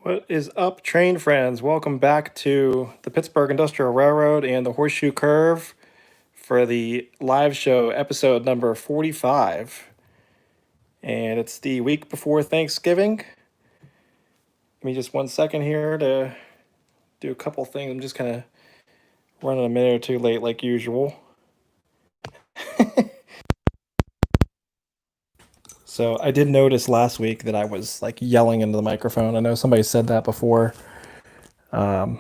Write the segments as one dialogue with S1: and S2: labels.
S1: What is up, train friends? Welcome back to the Pittsburgh Industrial Railroad and the Horseshoe Curve for the live show, episode number 45. And it's the week before Thanksgiving. Give me just 1 second here to do a couple things. I'm just kind of running a minute or two late like usual. So I did notice last week that I was like yelling into the microphone. I know somebody said that before. So I'm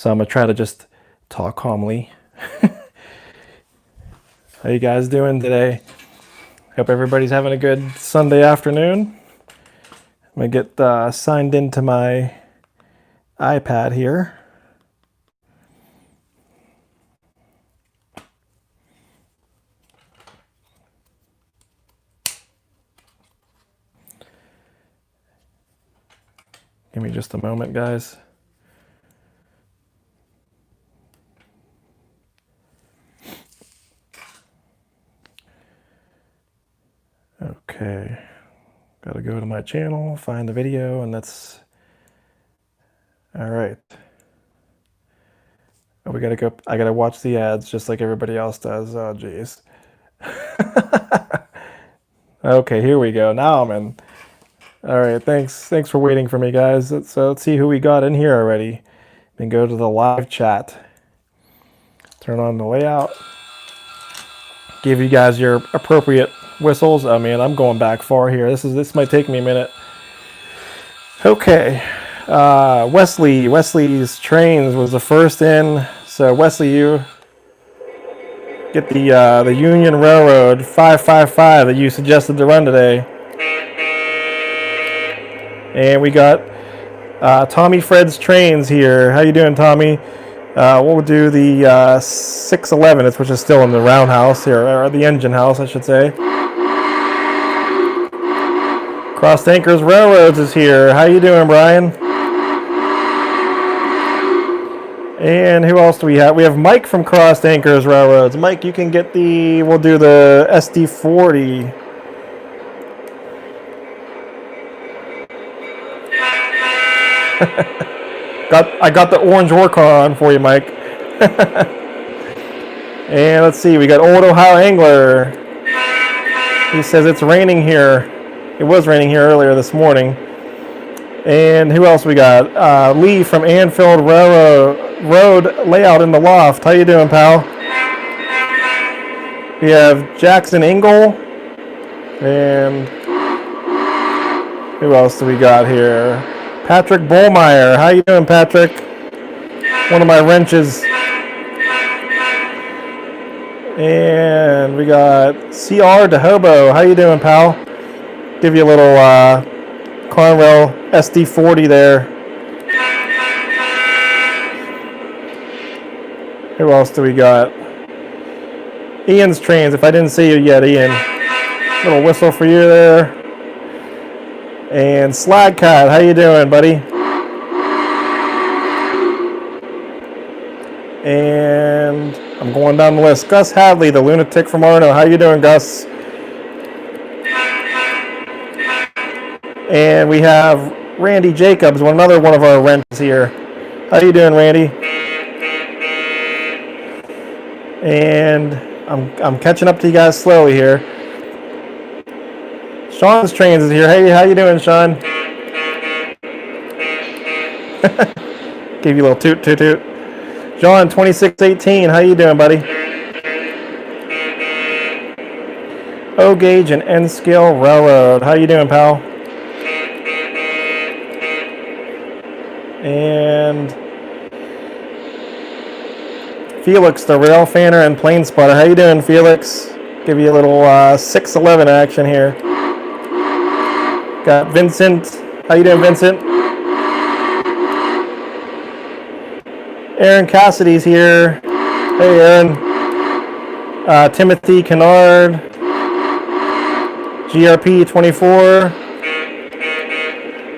S1: gonna try to just talk calmly. How you guys doing today? Hope everybody's having a good Sunday afternoon. I'm gonna get signed into my iPad here. Give me just a moment, guys. Okay, gotta go to my channel, find the video, and that's all right. Oh, we gotta go. I gotta watch the ads just like everybody else does. Oh, geez. Okay, here we go. Now I'm in. All right, thanks for waiting for me, guys. So let's see who we got in here already. Then go to the live chat. Turn on the layout. Give you guys your appropriate whistles. Oh man, I'm going back far here. This might take me a minute. Okay, Wesley's Trains was the first in. So Wesley, you get the Union Railroad 555 that you suggested to run today. And we got Tommy Fred's Trains here. How you doing, Tommy? We'll do the 611, which is still in the roundhouse here, or the engine house, I should say. Crossed Anchors Railroads is here. How you doing, Brian? And who else do we have? We have Mike from Crossed Anchors Railroads. Mike, you can get we'll do the SD40. I got the orange war car on for you, Mike. And let's see, we got Old Ohio Angler. He says it's raining here. It was raining here earlier this morning. And who else we got? Lee from Anfield Road Layout in the Loft. How you doing, pal? We have Jackson Ingle. And who else do we got here? Patrick Bollmeyer. How you doing, Patrick? One of my wrenches. And we got CR DeHobo. How you doing, pal? Give you a little Conrail SD40 there. Who else do we got? Ian's Trains. If I didn't see you yet, Ian. Little whistle for you there. And Slag Cat, how you doing, buddy? And I'm going down the list. Gus Hadley, the lunatic from Arno. How you doing, Gus? And we have Randy Jacobs, another one of our renters here. How you doing, Randy? And I'm catching up to you guys slowly here. Sean's Trains is here. Hey, how you doing, Sean? Give you a little toot, toot, toot. John, 2618, how you doing, buddy? O-Gauge and N-Scale Railroad. How you doing, pal? And Felix, the Rail Fanner and Plane Spotter. How you doing, Felix? Give you a little 611 action here. Got Vincent. How you doing, Vincent? Aaron Cassidy's here. Hey, Aaron. Timothy Kennard. GRP 24.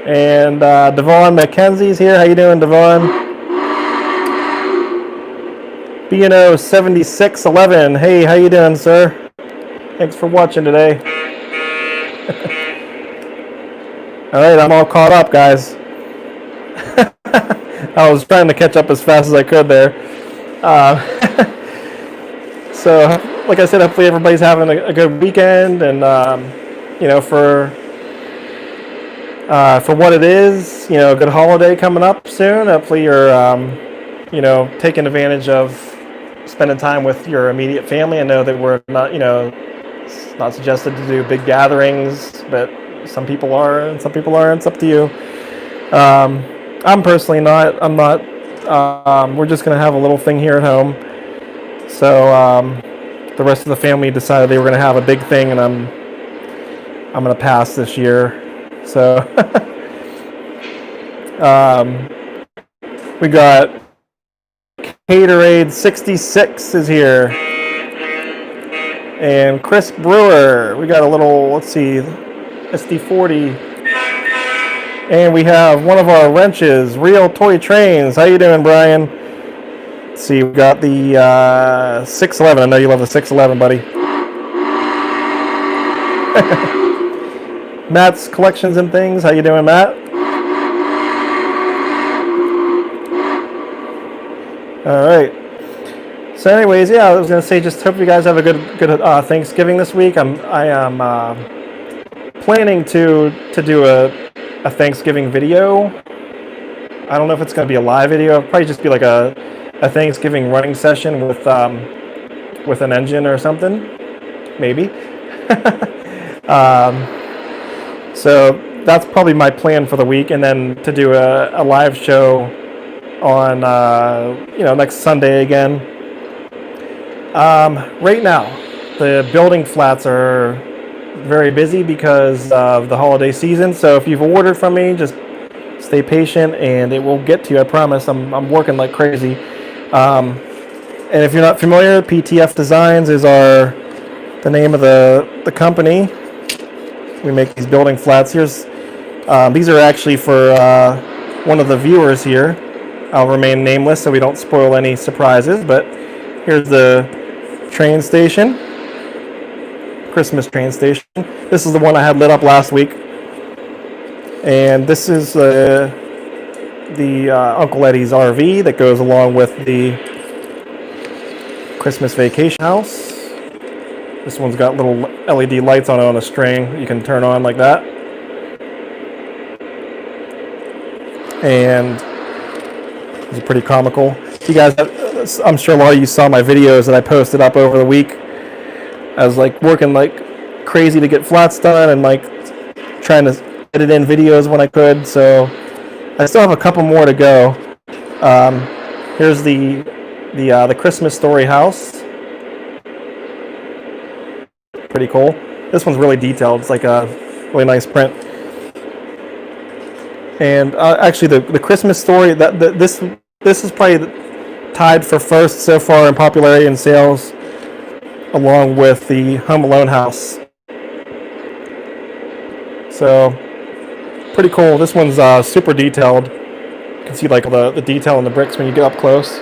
S1: And Devon McKenzie's here. How you doing, Devon? B&O 7611. Hey, how you doing, sir? Thanks for watching today. All right, I'm all caught up, guys. I was trying to catch up as fast as I could there. So, like I said, hopefully everybody's having a good weekend, and for what it is, a good holiday coming up soon. Hopefully you're taking advantage of spending time with your immediate family. I know that we're not, it's not suggested to do big gatherings, but some people are and some people aren't. It's up to you. I'm personally not. I'm not. We're just gonna have a little thing here at home. So the rest of the family decided they were gonna have a big thing, and I'm gonna pass this year. So we got Caterade 66 is here, and Chris Brewer. We got a little. Let's see, SD40. And we have one of our wrenches, Real Toy Trains. How you doing, Brian? Let's see, we got the 611. I know you love the 611, buddy. Matt's Collections and Things. How you doing, Matt? All right. So, anyways, yeah, I was gonna say, just hope you guys have a good Thanksgiving this week. I am planning to do a Thanksgiving video. I don't know if it's going to be a live video. It'll probably just be like a Thanksgiving running session with an engine or something, maybe. So that's probably my plan for the week, and then to do a live show on next Sunday again. Right now, the building flats are very busy because of the holiday season. So if you've ordered from me, just stay patient and it will get to you. I promise. I'm working like crazy. And if you're not familiar, PTF Designs is the name of the company. We make these building flats. These are actually for one of the viewers here. I'll remain nameless so we don't spoil any surprises. But here's the train station. Christmas train station. This is the one I had lit up last week, and this is the Uncle Eddie's RV that goes along with the Christmas vacation house. This one's got little LED lights on it on a string you can turn on like that, and it's pretty comical. You guys, I'm sure a lot of you saw my videos that I posted up over the week. I was like working like crazy to get flats done and like trying to edit in videos when I could. So I still have a couple more to go. Here's the Christmas Story house. Pretty cool. This one's really detailed. It's like a really nice print. And actually, the Christmas Story this is probably tied for first so far in popularity and sales, along with the Home Alone house. So, pretty cool. This one's super detailed. You can see like the detail in the bricks when you get up close.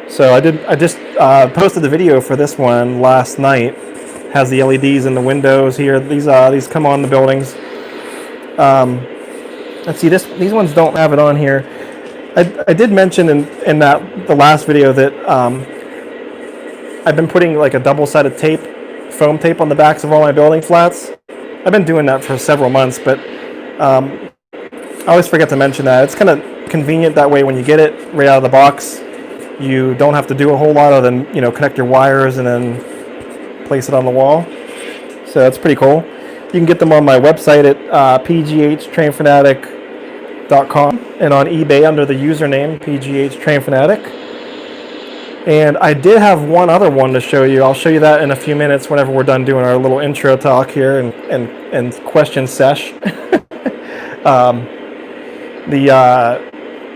S1: So I just posted the video for this one last night. Has the LEDs in the windows here. These come on the buildings. Let's see. These ones don't have it on here. I did mention in the last video that I've been putting like a double-sided foam tape on the backs of all my building flats. I've been doing that for several months, but I always forget to mention that. It's kind of convenient that way when you get it right out of the box. You don't have to do a whole lot other than connect your wires and then place it on the wall. So that's pretty cool. You can get them on my website at pghtrainfanatic.com and on eBay under the username pghtrainfanatic. And I did have one other one to show you. I'll show you that in a few minutes whenever we're done doing our little intro talk here and question sesh.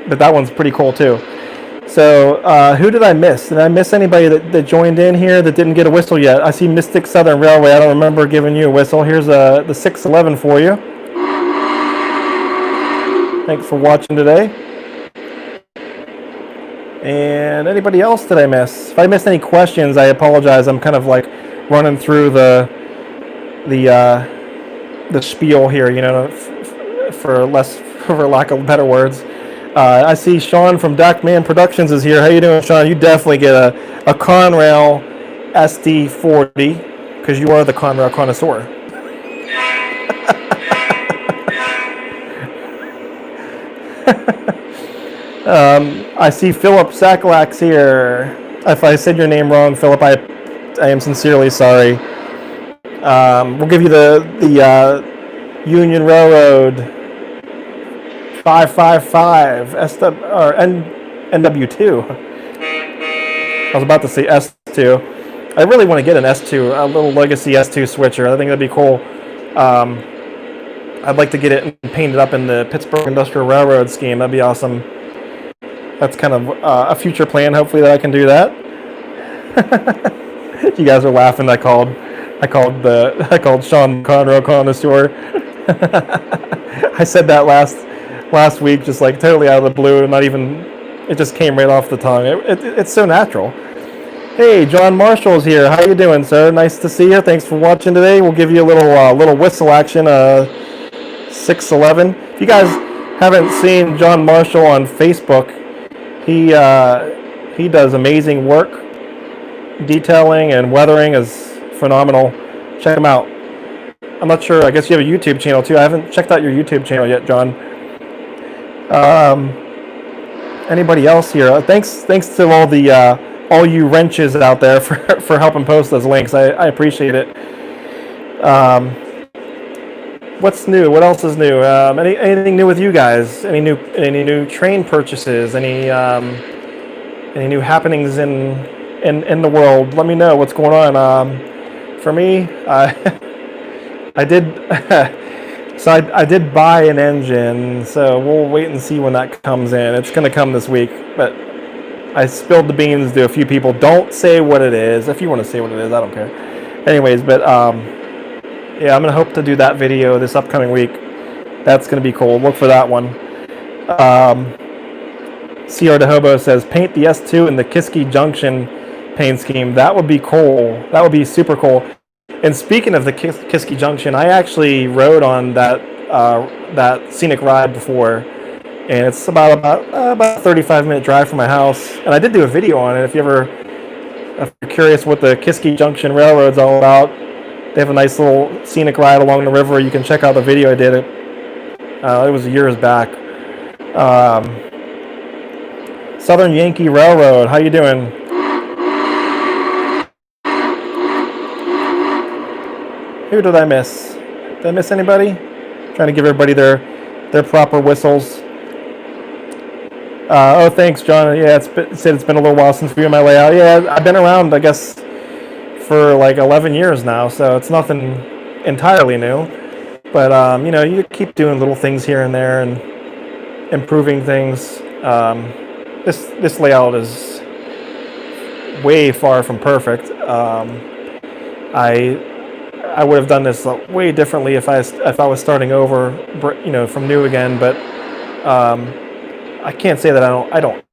S1: But that one's pretty cool too. So who did I miss? Did I miss anybody that joined in here that didn't get a whistle yet? I see Mystic Southern Railway. I don't remember giving you a whistle. Here's the 611 for you. Thanks for watching today. And anybody else did I miss? If I missed any questions, I apologize. I'm kind of like running through the spiel here, for less for lack of better words. I see Sean from Darkman Productions is here. How you doing, Sean? You definitely get a Conrail SD40 because you are the Conrail connoisseur. I see Philip Sakalax here. If I said your name wrong, Philip, I am sincerely sorry. We'll give you the Union Railroad 555 NW2. I was about to say S2. I really want to get an S2, a little legacy S2 switcher. I think that'd be cool. I'd like to get it and paint it up in the Pittsburgh Industrial Railroad scheme. That'd be awesome. That's kind of a future plan. Hopefully that I can do that. You guys are laughing. I called Sean the Conrail connoisseur. I said that last week, just like totally out of the blue, not even. It just came right off the tongue. It's so natural. Hey, John Marshall's here. How you doing, sir? Nice to see you. Thanks for watching today. We'll give you a little whistle action. 611. If you guys haven't seen John Marshall on Facebook, he does amazing work. Detailing and weathering is phenomenal. Check him out. I'm not sure. I guess you have a YouTube channel too. I haven't checked out your YouTube channel yet, John. Anybody else here? Thanks to all you wrenches out there for helping post those links. I appreciate it. What's new? What else is new? Anything new with you guys? Any new train purchases? Any new happenings in the world? Let me know what's going on. For me, I did I did buy an engine, so we'll wait and see when that comes in. It's going to come this week, but I spilled the beans to a few people. Don't say what it is. If you want to say what it is, I don't care. Anyways, but yeah, I'm going to hope to do that video this upcoming week. That's going to be cool. Look for that one. CR DeHobo says, paint the S2 in the Kiski Junction paint scheme. That would be cool. That would be super cool. And speaking of the Kiski Junction, I actually rode on that scenic ride before, and it's about a 35-minute drive from my house. And I did do a video on it. If you're curious what the Kiski Junction Railroad's all about, they have a nice little scenic ride along the river. You can check out the video I did. It was years back. Southern Yankee Railroad, how you doing? Who did I miss? Did I miss anybody? Trying to give everybody their proper whistles. Oh, thanks, John. Yeah, it's been a little while since we were in my layout. Yeah, I've been around, I guess, for like 11 years now, so it's nothing entirely new. But you keep doing little things here and there and improving things. This layout is way far from perfect. I would have done this way differently if I was starting over, from new again. But I can't say that I don't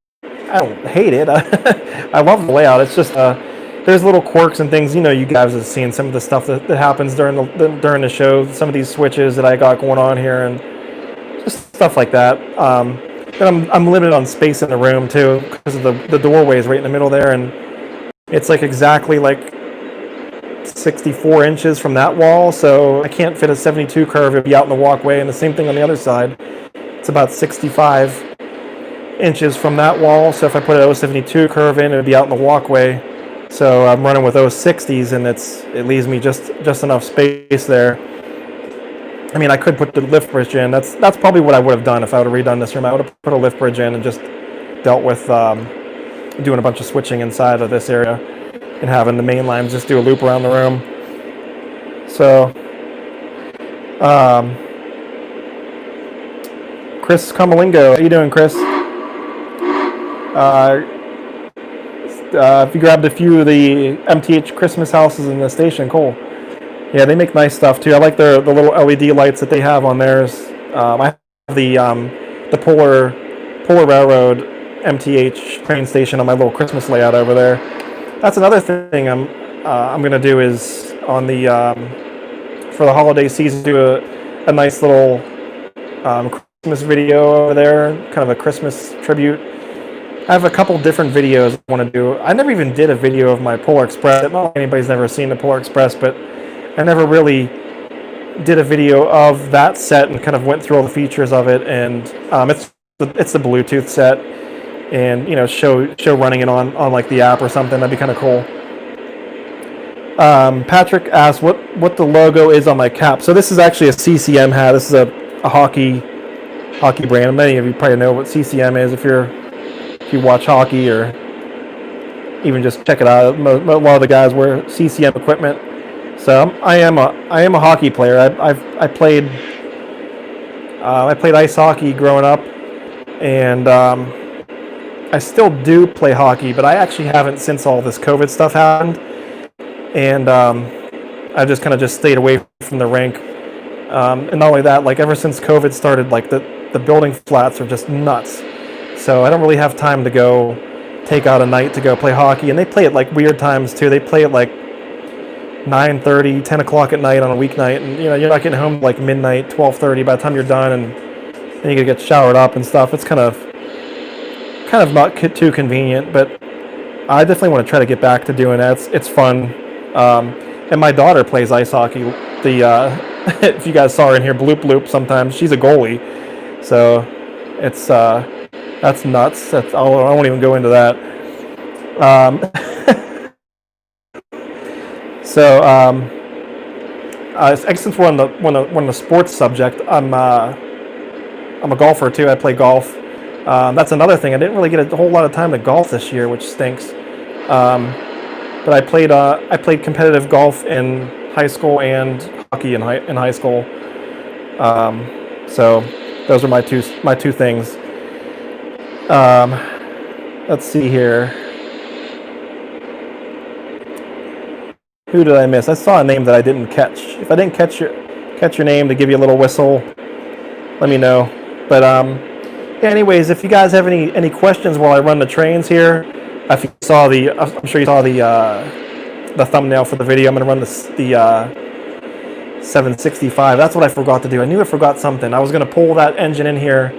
S1: hate it. I love the layout. It's just there's little quirks and things. You guys have seen some of the stuff that happens during the show. Some of these switches that I got going on here and just stuff like that. And I'm limited on space in the room too because of the doorways right in the middle there, and it's like exactly like 64 inches from that wall, so I can't fit a 72 curve. It'd be out in the walkway, and the same thing on the other side. It's about 65 inches from that wall, so if I put an 072 curve in, it'd be out in the walkway. So I'm running with 060s, and it leaves me just enough space there. I mean, I could put the lift bridge in. That's probably what I would have done if I would have redone this room. I would have put a lift bridge in and just dealt with doing a bunch of switching inside of this area and having the main lines just do a loop around the room. So, Chris Comalingo, how you doing, Chris? If you grabbed a few of the MTH Christmas houses in the station, cool. Yeah, they make nice stuff too. I like the little LED lights that they have on theirs. I have the Polar Railroad MTH train station on my little Christmas layout over there. That's another thing I'm gonna do is on the for the holiday season, do a nice little Christmas video over there, kind of a Christmas tribute. I have a couple different videos I want to do. I never even did a video of my Polar Express. I don't know if anybody's never seen the Polar Express, but I never really did a video of that set and kind of went through all the features of it. And it's the Bluetooth set, and show running it on like the app or something. That'd be kind of cool. Patrick asked what the logo is on my cap. So this is actually a CCM hat. This is a hockey brand. Many of you probably know what CCM is if you watch hockey or even just check it out. A lot of the guys wear CCM equipment. So I am a hockey player. I played ice hockey growing up, and I still do play hockey, but I actually haven't since all this COVID stuff happened. And I just kind of stayed away from the rink. And not only that, like ever since COVID started, like the building flats are just nuts. So I don't really have time to go take out a night to go play hockey. And they play at like weird times too. They play at like 9:30, 10 o'clock at night on a weeknight. And you're not getting home like midnight, 12:30 by the time you're done, and then you gotta get showered up and stuff. It's kind of not too convenient, but I definitely want to try to get back to doing that. It's fun. And my daughter plays ice hockey. If you guys saw her in here, bloop sometimes. She's a goalie, so it's that's nuts. I won't even go into that. Since we're on the sports subject, I'm a golfer too. I play golf. That's another thing. I didn't really get a whole lot of time to golf this year, which stinks. But I played competitive golf in high school and hockey in high school. So those are my two things. Let's see here. Who did I miss? I saw a name that I didn't catch. If I didn't catch your name to give you a little whistle, let me know. But anyways, if you guys have any questions while I run the trains here, I'm sure you saw the thumbnail for the video. I'm gonna run the 765. That's what I forgot to do. I knew I forgot something. I was gonna pull that engine in here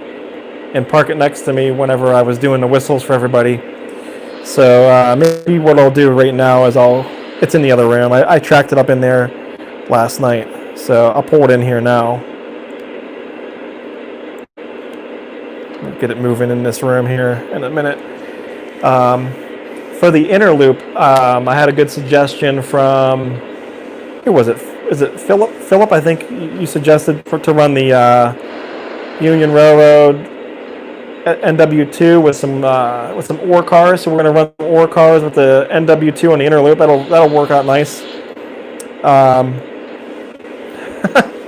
S1: and park it next to me whenever I was doing the whistles for everybody. So maybe what I'll do right now is it's in the other room. I tracked it up in there last night, so I'll pull it in here now. Get it moving in this room here in a minute. For the inner loop, I had a good suggestion from, who was it? Is it Philip? Philip, I think you suggested to run the Union Railroad NW2 with some ore cars. So we're going to run ore cars with the NW2 on the inner loop. That'll work out nice.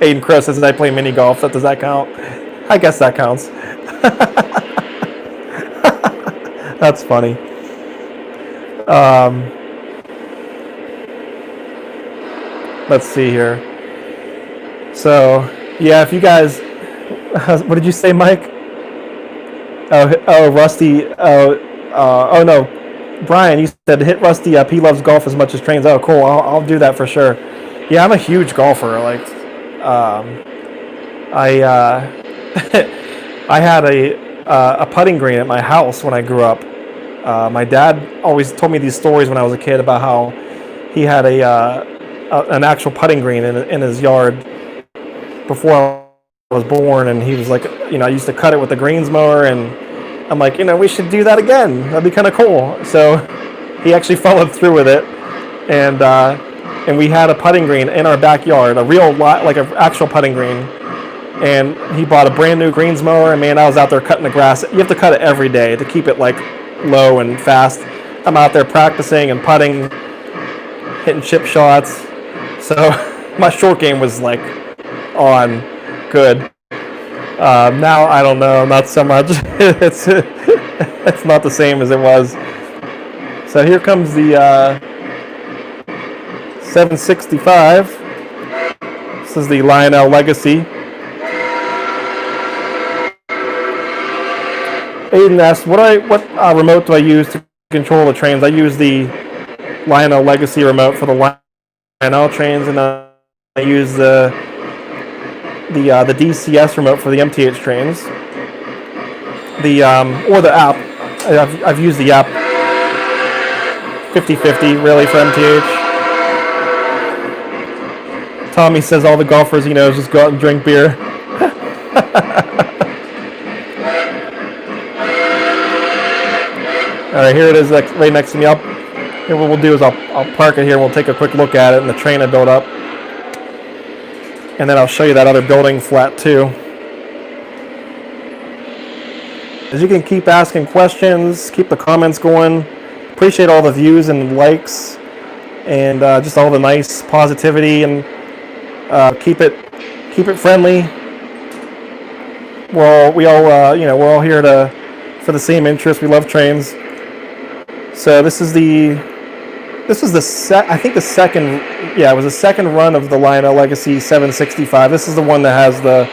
S1: Aiden Chris says I play mini golf. Does that count? I guess that counts. That's funny. Let's see here. So, yeah, if you guys, what did you say, Mike? Oh, Rusty. Oh no, Brian, you said hit Rusty up. He loves golf as much as trains. Oh, cool. I'll do that for sure. Yeah, I'm a huge golfer. Like, I had a putting green at my house when I grew up. My dad always told me these stories when I was a kid about how he had an actual putting green in his yard before I was born, and he was like, I used to cut it with the greens mower, and I'm like, we should do that again. That'd be kind of cool. So he actually followed through with it, and we had a putting green in our backyard, a real lot, like an actual putting green. And he bought a brand new greens mower, and man, I was out there cutting the grass. You have to cut it every day to keep it like low and fast. I'm out there practicing and putting, hitting chip shots. So my short game was like on good. Now I don't know, not so much. It's not the same as it was. So here comes the 765. This is the Lionel Legacy. Aiden asked, what remote do I use to control the trains? I use the Lionel Legacy remote for the Lionel trains, and I use the the DCS remote for the MTH trains. Or the app. I've used the app 50-50 really for MTH. Tommy says all the golfers he knows just go out and drink beer. All right, here it is right next to me. Here what we'll do is I'll park it here. We'll take a quick look at it and the train I built up. And then I'll show you that other building flat too. As you can keep asking questions, keep the comments going. Appreciate all the views and likes and just all the nice positivity, and keep it friendly. We're all here for the same interest. We love trains. So this is the second run of the Lionel Legacy 765. This is the one that has the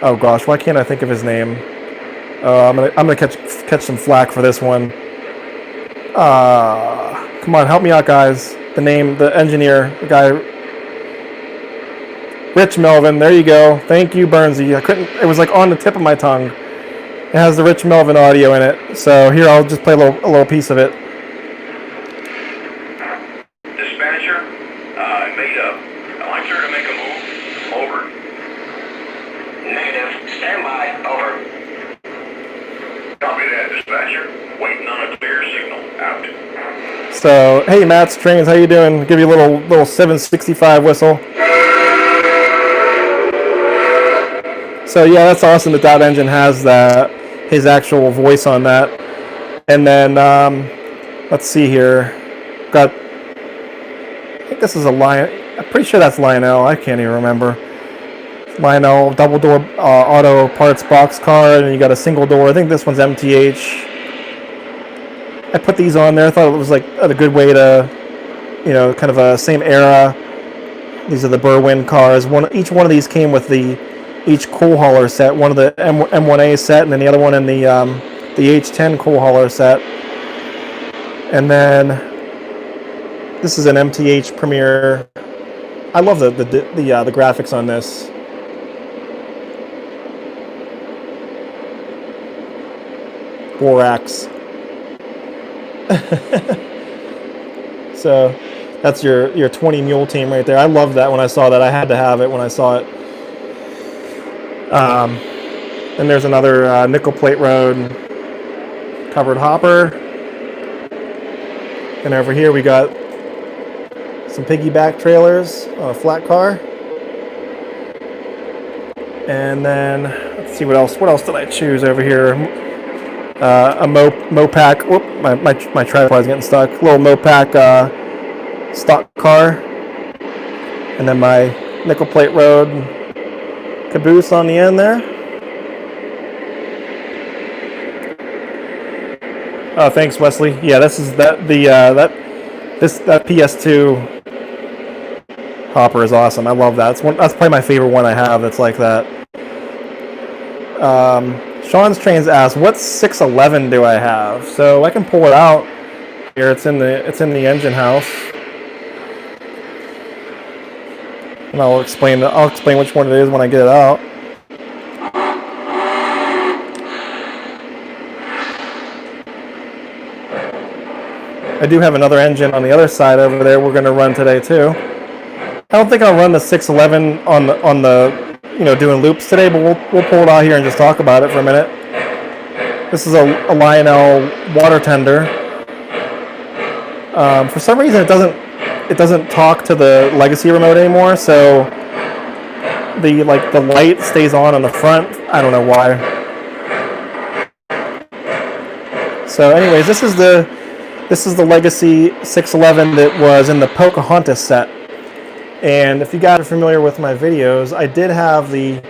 S1: oh gosh, why can't I think of his name? I'm gonna catch some flack for this one. Come on, help me out, guys. The engineer, the guy, Rich Melvin. There you go. Thank you, Burnsy. It was like on the tip of my tongue. It has the Rich Melvin audio in it. So here, I'll just play a little piece of it.
S2: Dispatcher, made up. I'd like her to make a move. Over. Negative. Stand by. Over. Copy that, dispatcher. Waiting on a clear signal. Out.
S1: So, hey, Matt's Trains, how you doing? Give you a little 765 whistle. So yeah, that's awesome that engine has his actual voice on that. And then let's see here. I think this is a Lion. I'm pretty sure that's Lionel. I can't even remember. Lionel double door auto parts box car, and you got a single door. I think this one's MTH. I put these on there. I thought it was like a good way to, kind of a same era. These are the Berwyn cars. Each one of these came with each coal hauler set. One of the M1A set, and then the other one in the H10 coal hauler set. And then this is an MTH Premier. I love the graphics on this. Borax. So that's your 20 mule team right there. I loved that when I saw that. I had to have it when I saw it. Then there's another nickel plate road covered hopper. And over here we got some piggyback trailers on a flat car. And then let's see what else did I choose over here? A Mopac. Whoop, my tripod's getting stuck. Little Mopac stock car, and then my nickel plate road caboose on the end there. Oh, thanks, Wesley. Yeah, this is that PS2 hopper is awesome. I love that. That's probably my favorite one I have. That's like that. Sean's Trains asks, what 611 do I have? So I can pull it out here. It's in the engine house, and I'll explain which one it is when I get it out. I do have another engine on the other side over there we're going to run today too. I don't think I'll run the 611 on the doing loops today, but we'll pull it out here and just talk about it for a minute. This is a Lionel water tender. For some reason, it doesn't talk to the Legacy remote anymore, so the light stays on the front. I don't know why. So, anyways, this is the Legacy 611 that was in the Pocahontas set. And if you guys are familiar with my videos, I did have the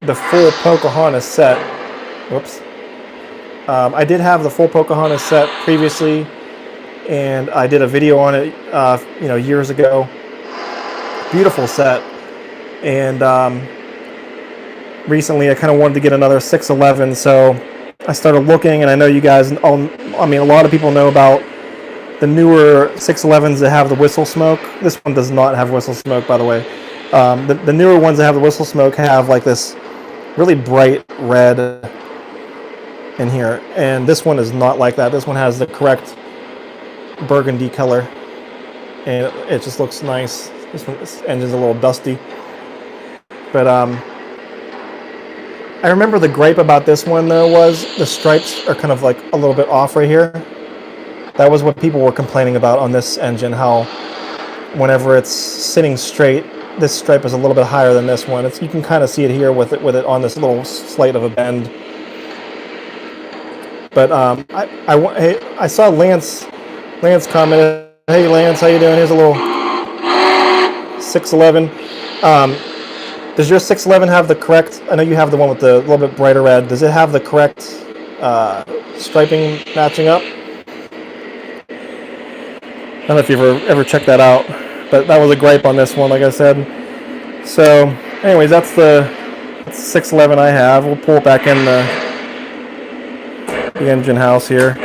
S1: full Pocahontas set. Whoops. I did have the full Pocahontas set previously, and I did a video on it, years ago. Beautiful set. And recently, I kind of wanted to get another 611, so I started looking, and I know you guys. A lot of people know about the newer 611s that have the whistle smoke. This one does not have whistle smoke, by the way. The newer ones that have the whistle smoke have like this really bright red in here, and this one is not like that. This one has the correct burgundy color, and it just looks nice. This engine's a little dusty, but I remember the gripe about this one though was the stripes are kind of like a little bit off right here. That was what people were complaining about on this engine, how whenever it's sitting straight, this stripe is a little bit higher than this one. You can kind of see it here with it on this little slight of a bend. But I saw Lance commented, "Hey Lance, how you doing? Here's a little 611. Does your 611 have the correct? I know you have the one with the little bit brighter red. Does it have the correct striping matching up? I don't know if you've ever checked that out, but that was a gripe on this one, like I said. So, anyways, that's the 611 I have. We'll pull it back in the engine house here.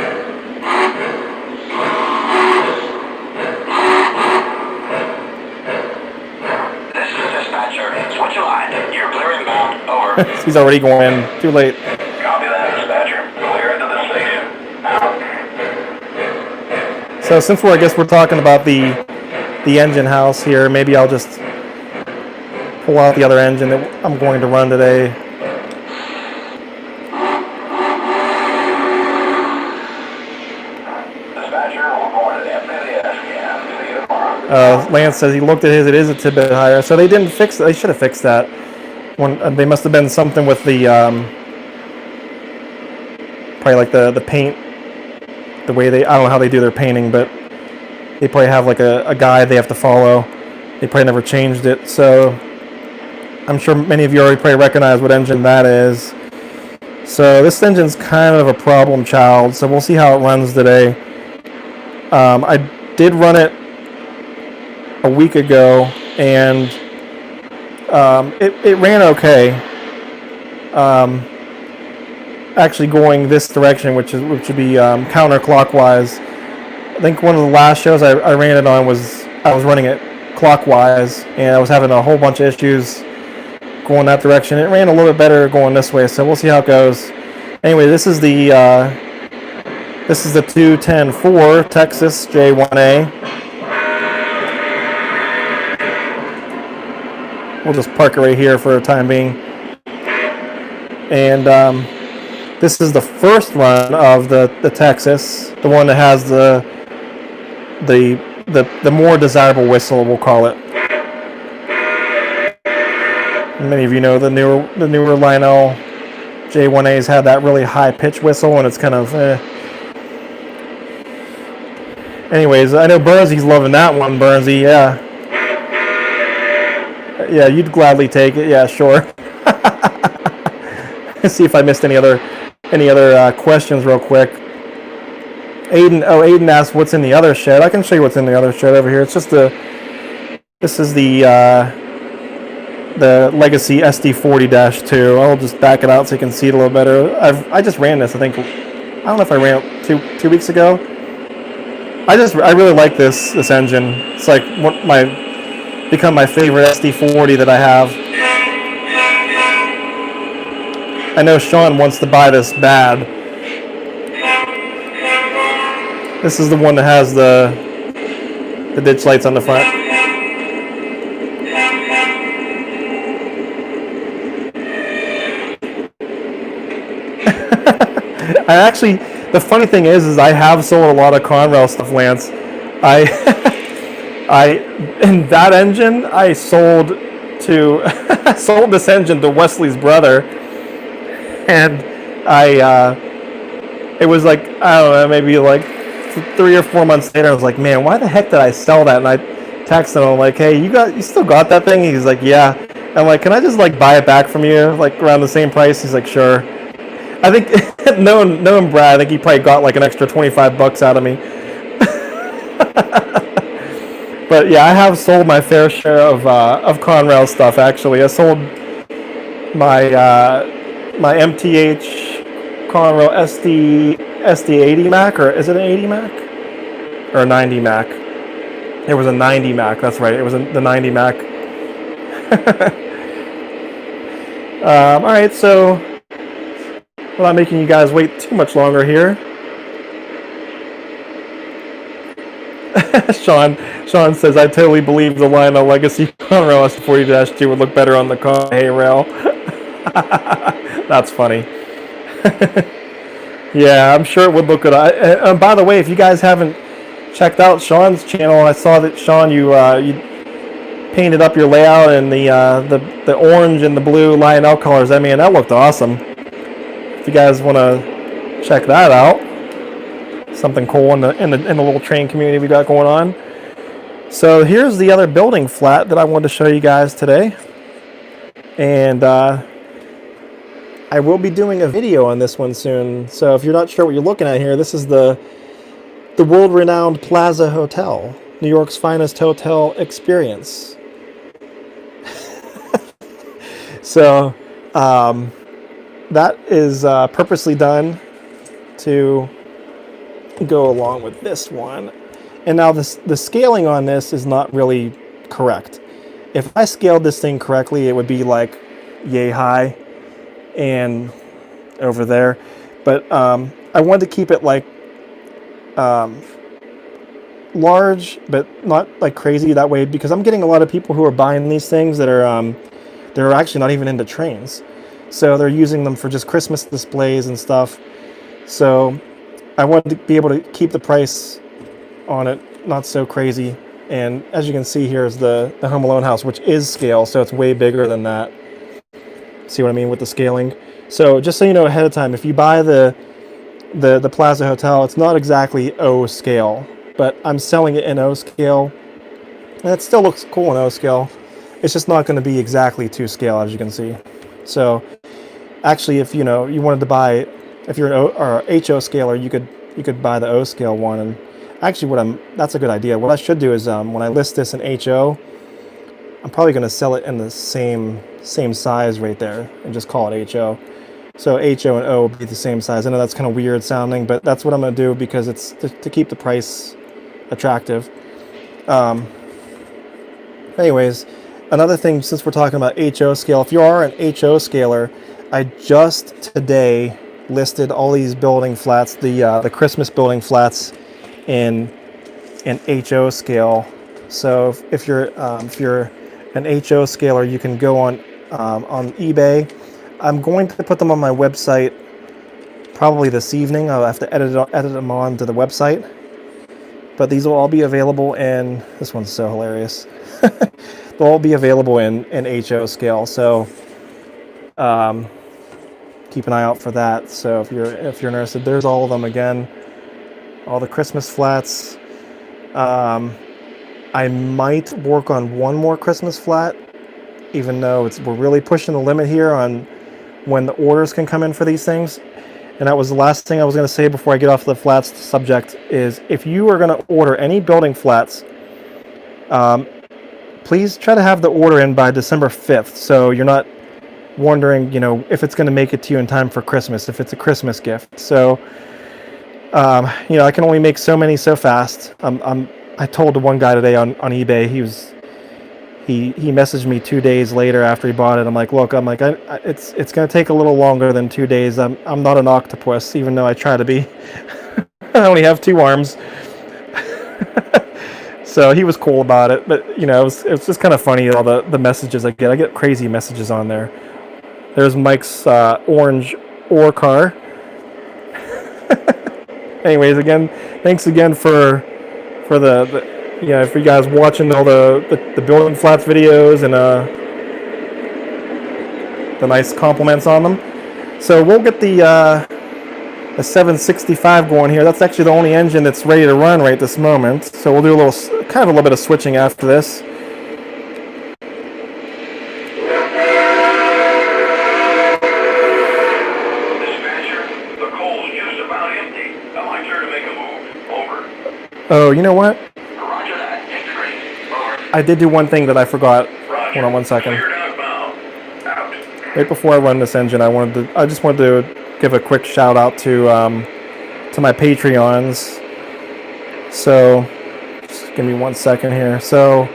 S1: He's already going in. Too late.
S2: Copy that, dispatcher. Clear into the station.
S1: So since I guess we're talking about the engine house here, maybe I'll just pull out the other engine that I'm going to run today.
S2: Dispatcher, we're going to the MTH scan. See you tomorrow.
S1: Lance says he looked at his. It is a tidbit higher, so they didn't fix it. They should have fixed that. They must have been something with the probably like the paint, the way I don't know how they do their painting, but they probably have like a guide they have to follow. They probably never changed it, so I'm sure many of you already probably recognize what engine that is. So this engine's kind of a problem child, so we'll see how it runs today. I did run it a week ago, and it ran okay. Actually going this direction, which would be counterclockwise. I think one of the last shows I ran it on was I was running it clockwise, and I was having a whole bunch of issues going that direction. It ran a little bit better going this way, so we'll see how it goes. Anyway, this is the 210-4 Texas J1A. We'll just park it right here for the time being. And this is the first run of the Texas, the one that has the more desirable whistle, we'll call it. Many of you know the newer Lionel J1As had that really high pitch whistle, and it's kind of Anyways, I know Burnsy's loving that one. Burnsy, yeah. Yeah, you'd gladly take it. Yeah, sure. Let's see if I missed any other questions real quick. Aiden asked what's in the other shed. I can show you what's in the other shed over here. It's just this is the Legacy SD40-2. I'll just back it out so you can see it a little better. I just ran this. I don't know if I ran it two weeks ago. I really like this engine. It's like become my favorite SD40 that I have. I know Sean wants to buy this bad. This is the one that has the ditch lights on the front. The funny thing is I have sold a lot of Conrail stuff, Lance. In that engine, I sold this engine to Wesley's brother, and it was like, I don't know, maybe like 3 or 4 months later, I was like, man, why the heck did I sell that? And I texted him, like, hey, you still got that thing? He's like, yeah. I'm like, can I just like buy it back from you, like around the same price? He's like, sure. I think knowing Brad, I think he probably got like an extra $25 out of me. But yeah, I have sold my fair share of Conrail stuff. Actually, I sold my MTH Conrail SD80 Mac, or is it an 80 Mac or a 90 Mac? It was a 90 Mac. That's right. It was the 90 Mac. All right, so without making you guys wait too much longer here, Sean says, I totally believe the Lionel Legacy Conrail S40-2 would look better on the hay rail. That's funny. Yeah, I'm sure it would look good. By the way, if you guys haven't checked out Sean's channel, I saw that Sean, you painted up your layout in the orange and the blue Lionel colors. I mean, that looked awesome. If you guys want to check that out, something cool in the little train community we got going on. So here's the other building flat that I wanted to show you guys today, and I will be doing a video on this one soon. So if you're not sure what you're looking at here, this is the world-renowned Plaza Hotel, New York's finest hotel experience. So that is purposely done to go along with this one. And now the scaling on this is not really correct. If I scaled this thing correctly, it would be like yay high and over there. But I wanted to keep it like large, but not like crazy that way, because I'm getting a lot of people who are buying these things that are they're actually not even into trains. So they're using them for just Christmas displays and stuff. So I wanted to be able to keep the price on it not so crazy. And as you can see, here is the Home Alone house, which is scale, so it's way bigger than that. See what I mean with the scaling? So just so you know ahead of time, if you buy the Plaza Hotel, it's not exactly O scale, but I'm selling it in O scale, and it still looks cool in O scale. It's just not going to be exactly to scale, as you can see. So actually, if you wanted to buy, if you're an O or HO scaler, you could buy the O scale one. And actually, that's a good idea. What I should do is when I list this in HO, I'm probably going to sell it in the same size right there and just call it HO. So HO and O will be the same size. I know that's kind of weird sounding, but that's what I'm going to do because it's to keep the price attractive. Anyways, another thing, since we're talking about HO scale, if you are an HO scaler, I just today listed all these building flats, the Christmas building flats in HO scale. So if you're an HO scaler, you can go on eBay. I'm going to put them on my website probably this evening. I'll have to edit them onto the website. But these will all be available in, this one's so hilarious. They'll all be available in HO scale. So keep an eye out for that. So if you're interested, there's all of them again. All the Christmas flats. I might work on one more Christmas flat, even though we're really pushing the limit here on when the orders can come in for these things. And that was the last thing I was going to say before I get off the flats subject, is if you are going to order any building flats, please try to have the order in by December 5th, so you're not wondering, if it's going to make it to you in time for Christmas, if it's a Christmas gift. So, I can only make so many so fast. I told the one guy today on eBay, he messaged me 2 days later after he bought it. I'm like, look, it's going to take a little longer than 2 days. I'm not an octopus, even though I try to be. I only have 2 arms. So he was cool about it, but it's just kind of funny, all the messages I get. I get crazy messages on there. There's Mike's orange ore car. Anyways, again, thanks again for you guys watching all the building flats videos and the nice compliments on them. So we'll get the 765 going here. That's actually the only engine that's ready to run right this moment. So we'll do a little bit of switching after this. Oh, you know what? I did do one thing that I forgot. Hold on one second. Right before I run this engine, I just wanted to give a quick shout out to my Patreons. So just give me 1 second here. So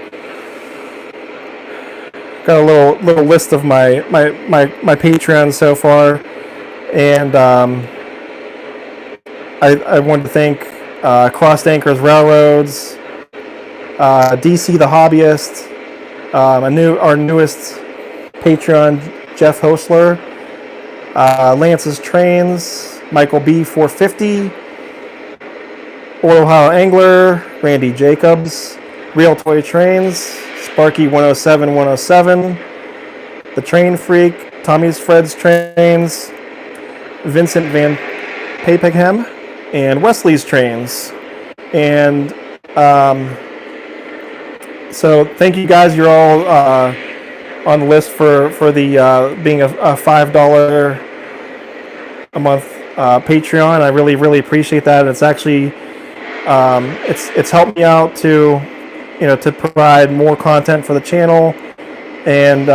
S1: got a little list of my Patreon so far, and I wanted to thank Crossed Anchors Railroads, DC the Hobbyist, our newest Patreon, Jeff Hostler, Lance's Trains, Michael B 450, Old Ohio Angler, Randy Jacobs, Real Toy Trains, Sparky 107, The Train Freak, Tommy's Fred's Trains, Vincent Van Papegham, and Wesley's Trains. And so thank you guys. You're all on the list for the being a $5 a month Patreon. I really appreciate that. It's actually it's helped me out to to provide more content for the channel. And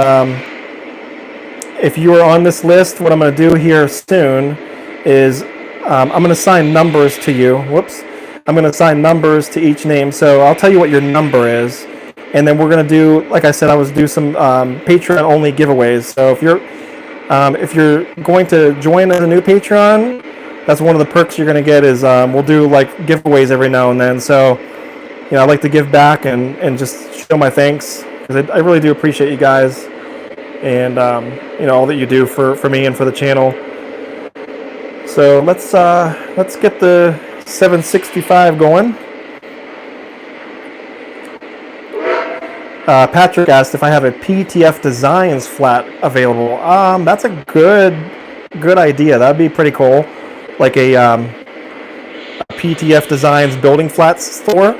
S1: if you are on this list, what I'm going to do here soon is I'm going to assign numbers to you. Whoops. I'm going to assign numbers to each name. So I'll tell you what your number is. And then we're going to do, like I said, I was do some Patreon-only giveaways. So if you're going to join as a new Patreon, that's one of the perks you're going to get is we'll do like giveaways every now and then. So, I like to give back and just show my thanks because I really do appreciate you guys and all that you do for me and for the channel. So let's get the 765 going. Patrick asked if I have a PTF Designs flat available. That's a good idea. That'd be pretty cool. Like a PTF Designs building flats store.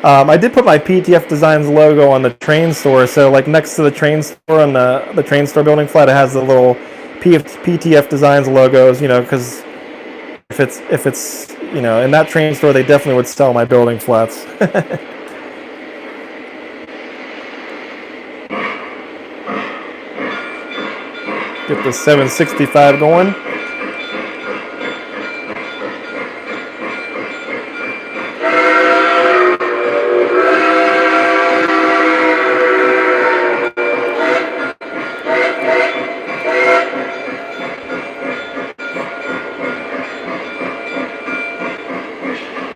S1: I did put my PTF Designs logo on the train store. So like next to the train store on the train store building flat, it has the little PTF Designs logos. Because if it's in that train store, they definitely would sell my building flats. Get the 765 going.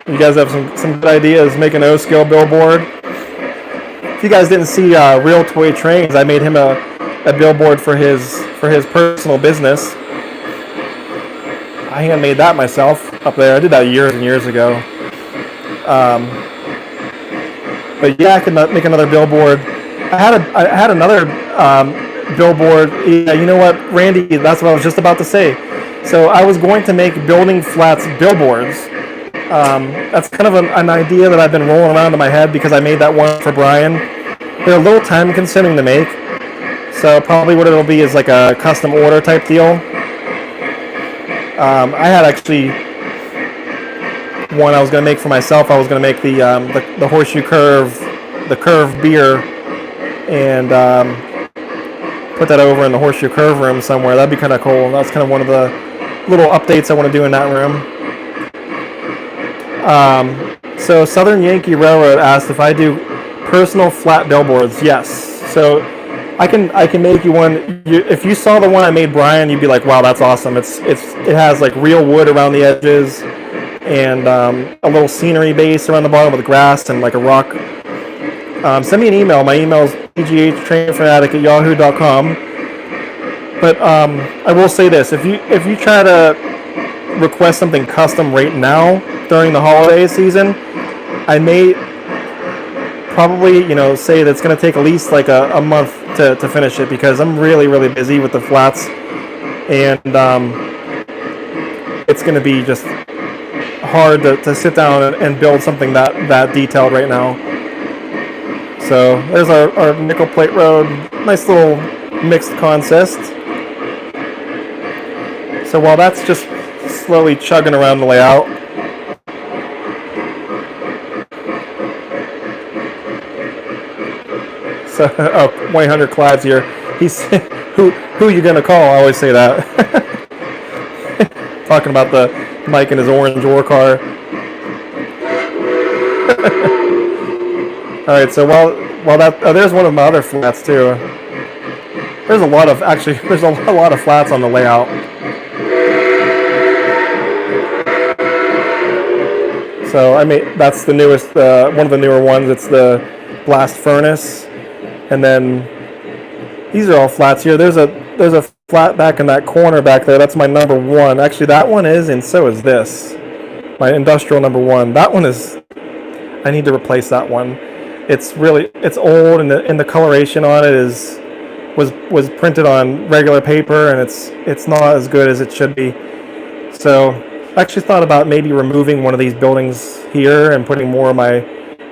S1: You guys have some good ideas. Make an O-scale billboard. If you guys didn't see Real Toy Trains, I made him a billboard for his personal business. I handmade that myself up there. I did that years and years ago. But yeah, I could make another billboard. I had another billboard. Yeah, you know what, Randy? That's what I was just about to say. So I was going to make building flats billboards. That's kind of an idea that I've been rolling around in my head because I made that one for Brian. They're a little time consuming to make. So probably what it'll be is like a custom order type deal. I had actually one I was going to make for myself. I was going to make the horseshoe curve, the curve beer, and put that over in the horseshoe curve room somewhere. That'd be kind of cool. That's kind of one of the little updates I want to do in that room. So Southern Yankee Railroad asked if I do personal flat billboards. Yes. So I can make you one. If you saw the one I made Brian, you'd be like, wow, that's awesome. It has like real wood around the edges and a little scenery base around the bottom with grass and like a rock. Send me an email. My email is pghtrainfanatic@yahoo.com. But I will say this: if you try to request something custom right now during the holiday season, I may probably say that's going to take at least like a month to finish it because I'm really busy with the flats, and it's going to be just hard to sit down and build something that detailed right now. So there's our Nickel Plate Road, nice little mixed consist. So while that's just slowly chugging around the layout, so 1-800 Clive's here. He's who are you gonna call? I always say that. Talking about the Mike and his orange war car. All right, so while Well, there's one of my other flats too. There's a lot of there's a lot of flats on the layout. So I mean, that's the newest, one of the newer ones. It's the blast furnace, and then these are all flats here. There's a flat back in that corner back there. That's my number one. Actually, that one is, and so is this. My industrial number one. That one is. I need to replace that one. It's old, and the coloration on it was printed on regular paper, and it's not as good as it should be. So I actually thought about maybe removing one of these buildings here and putting more of my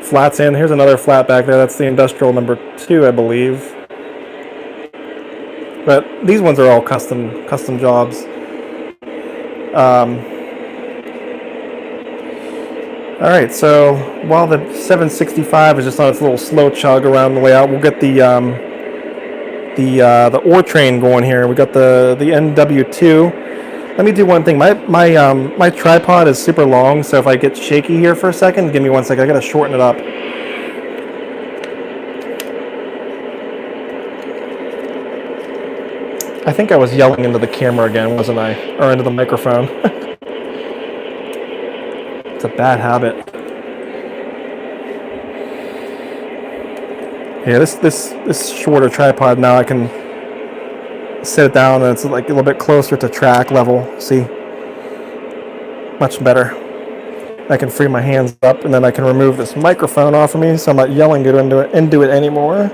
S1: flats in. Here's another flat back there. That's the industrial number 2, I believe. But these ones are all custom jobs. All right, so while the 765 is just on its little slow chug around the layout, we'll get the ore train going here. We got the NW2. Let me do one thing. My tripod is super long, so if I get shaky here for a second, give me 1 second. I gotta shorten it up. I think I was yelling into the camera again, wasn't I? Or into the microphone. It's a bad habit. Yeah, this shorter tripod now I can sit it down and it's like a little bit closer to track level. See? Much better. I can free my hands up and then I can remove this microphone off of me so I'm not yelling into it anymore.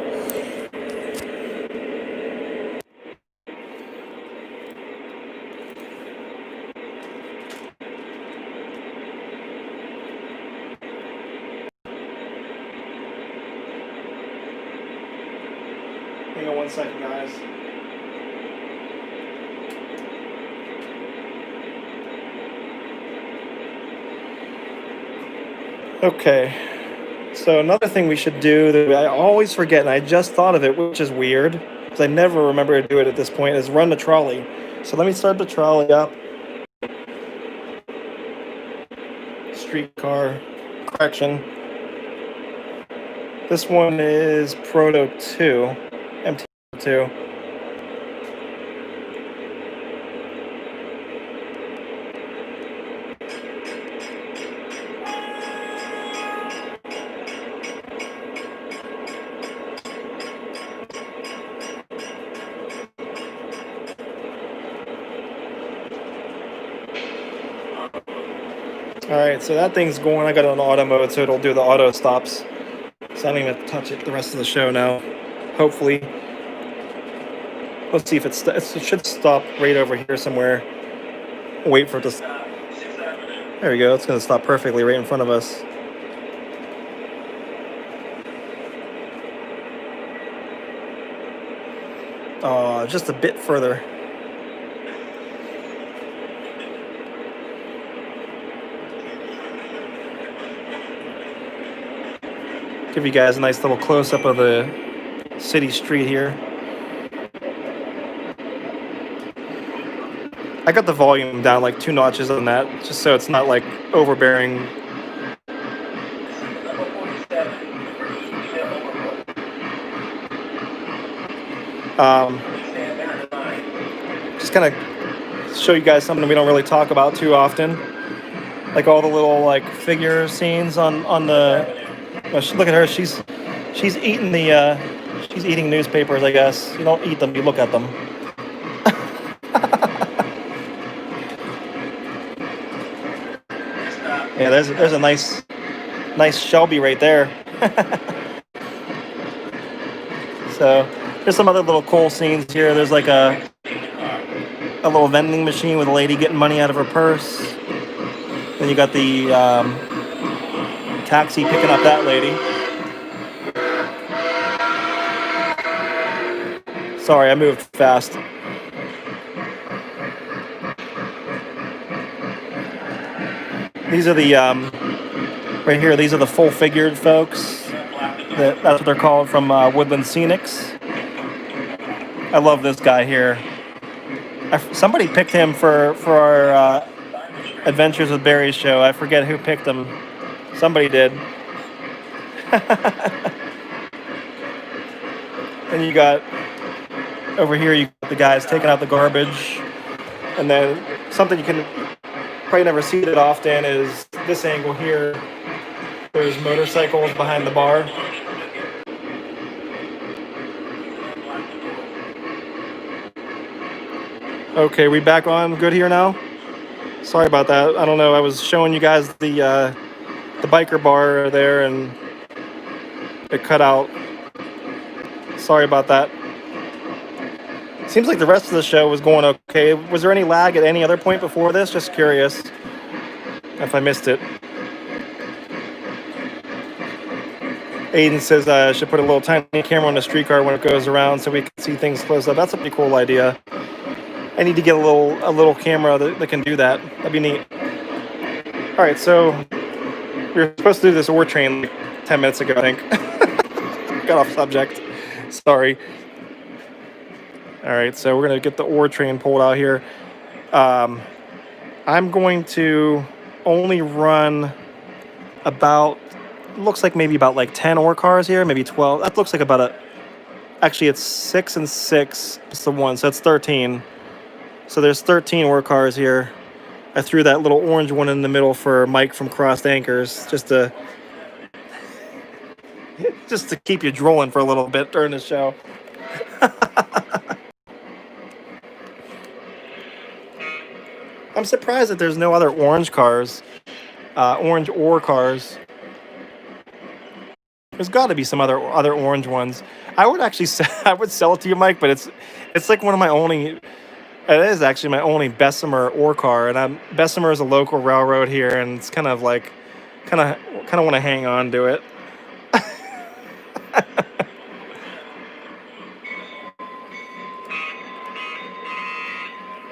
S1: Hang on 1 second, guys. Okay, so another thing we should do that I always forget, and I just thought of it, which is weird, because I never remember to do it at this point, is run the trolley. So let me start the trolley up. Streetcar, correction. This one is Proto 2, MTH 2. Alright, so that thing's going. I got it on auto mode, so it'll do the auto stops. So I don't even have to touch it the rest of the show now. Hopefully. Let's see if it should stop right over here somewhere. Wait for it to. There we go. It's going to stop perfectly right in front of us. Just a bit further. Give you guys a nice little close-up of the city street here. I got the volume down like 2 notches on that, just so it's not like overbearing. Just kind of show you guys something we don't really talk about too often, like all the little like figure scenes on the. Look at her. She's eating she's eating newspapers. I guess you don't eat them, you look at them. Yeah, there's a nice Shelby right there. So there's some other little cool scenes here. There's like a little vending machine with a lady getting money out of her purse. Then you got the taxi picking up that lady. Sorry, I moved fast. These are the right here. These are the full figured folks. That's what they're called, from Woodland Scenics. I love this guy here. Somebody picked him for our Adventures with Barry show. I forget who picked him. Somebody did. And you got over here, you got the guys taking out the garbage. And then something you can probably never see that often is this angle here. There's motorcycles behind the bar. Okay, we back on good here now? Sorry about that. I don't know. I was showing you guys the biker bar there and it cut out. Sorry about that. Seems like the rest of the show was going okay. Was there any lag at any other point before this? Just curious if I missed it. Aiden says I should put a little tiny camera on the streetcar when it goes around so we can see things close up. That's a pretty cool idea. I need to get a little camera that can do that. That'd be neat. All right, so we were supposed to do this ore train like 10 minutes ago, I think. Got off subject. Sorry. All right, so we're going to get the ore train pulled out here. I'm going to only run about, looks like maybe about like 10 ore cars here, maybe 12. That looks like about actually it's 6 and 6 plus the 1, so that's 13. So there's 13 ore cars here. I threw that little orange one in the middle for Mike from Crossed Anchors, just to keep you drooling for a little bit during the show. I'm surprised that there's no other orange cars, orange ore cars. There's got to be some other orange ones. I would actually I would sell it to you, Mike, but it's like one of my only. It is actually my only Bessemer ore car, and Bessemer is a local railroad here, and it's kind of want to hang on to it.